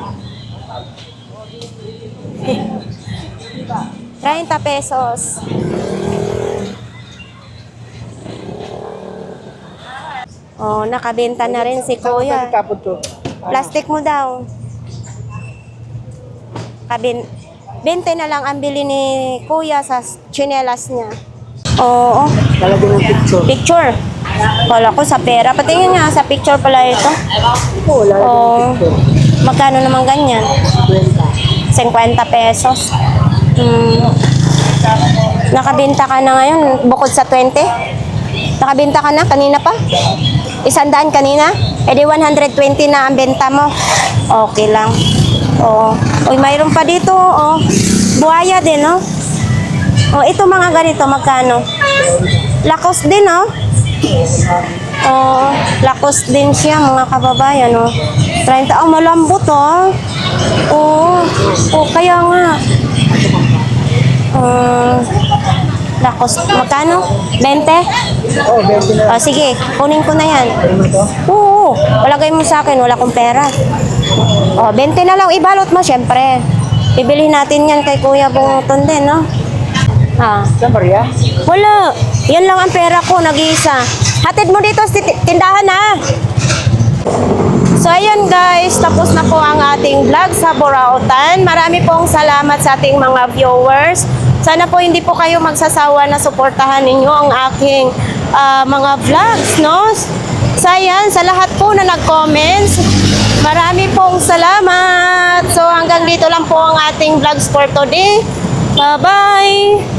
30 pesos. Oh, nakabenta na rin si Kuya. Kapot to. Plastic mo daw. 20 na lang ang bili ni Kuya sa tsinelas niya. Oo. Lalagyan ng picture. Picture. Wala ko sa pera. Patingin nga sa picture pala ito. Oo, lalagyan Oo. ng picture. Magkano naman ganyan? 50 pesos. Nakabenta ka na ngayon bukod sa 20? Nakabenta ka na kanina pa? 100 kanina? E di 120 na ang benta mo. Okay lang. Oo. Uy, mayroon pa dito. Oh. Buhaya din, no? Oh, ito mga ganito, magkano? Lakos din, no? Oh, lakos din siya, mga kababayan, no? 30, oh, malambot, oh. Oh, kaya nga. Lakos, magkano? 20? Oo, 20 na. Sige, kunin ko na yan. Ano to? Oo, palagay mo sa akin, wala akong pera. 20 na lang, ibalot mo, syempre. Bibili natin yan kay Kuya Bunguton din, no? Saan Maria? Wala. Yan lang ang pera ko, nag-iisa. Hatid mo dito sa tindahan, ha? So, ayan guys, tapos na po ang ating vlog sa Burautan. Marami pong salamat sa ating mga viewers. Sana po hindi po kayo magsasawa na suportahan ninyo ang aking mga vlogs, no? So, ayan, sa lahat po na nag-comments, marami pong salamat. So, hanggang dito lang po ang ating vlogs for today. Bye-bye!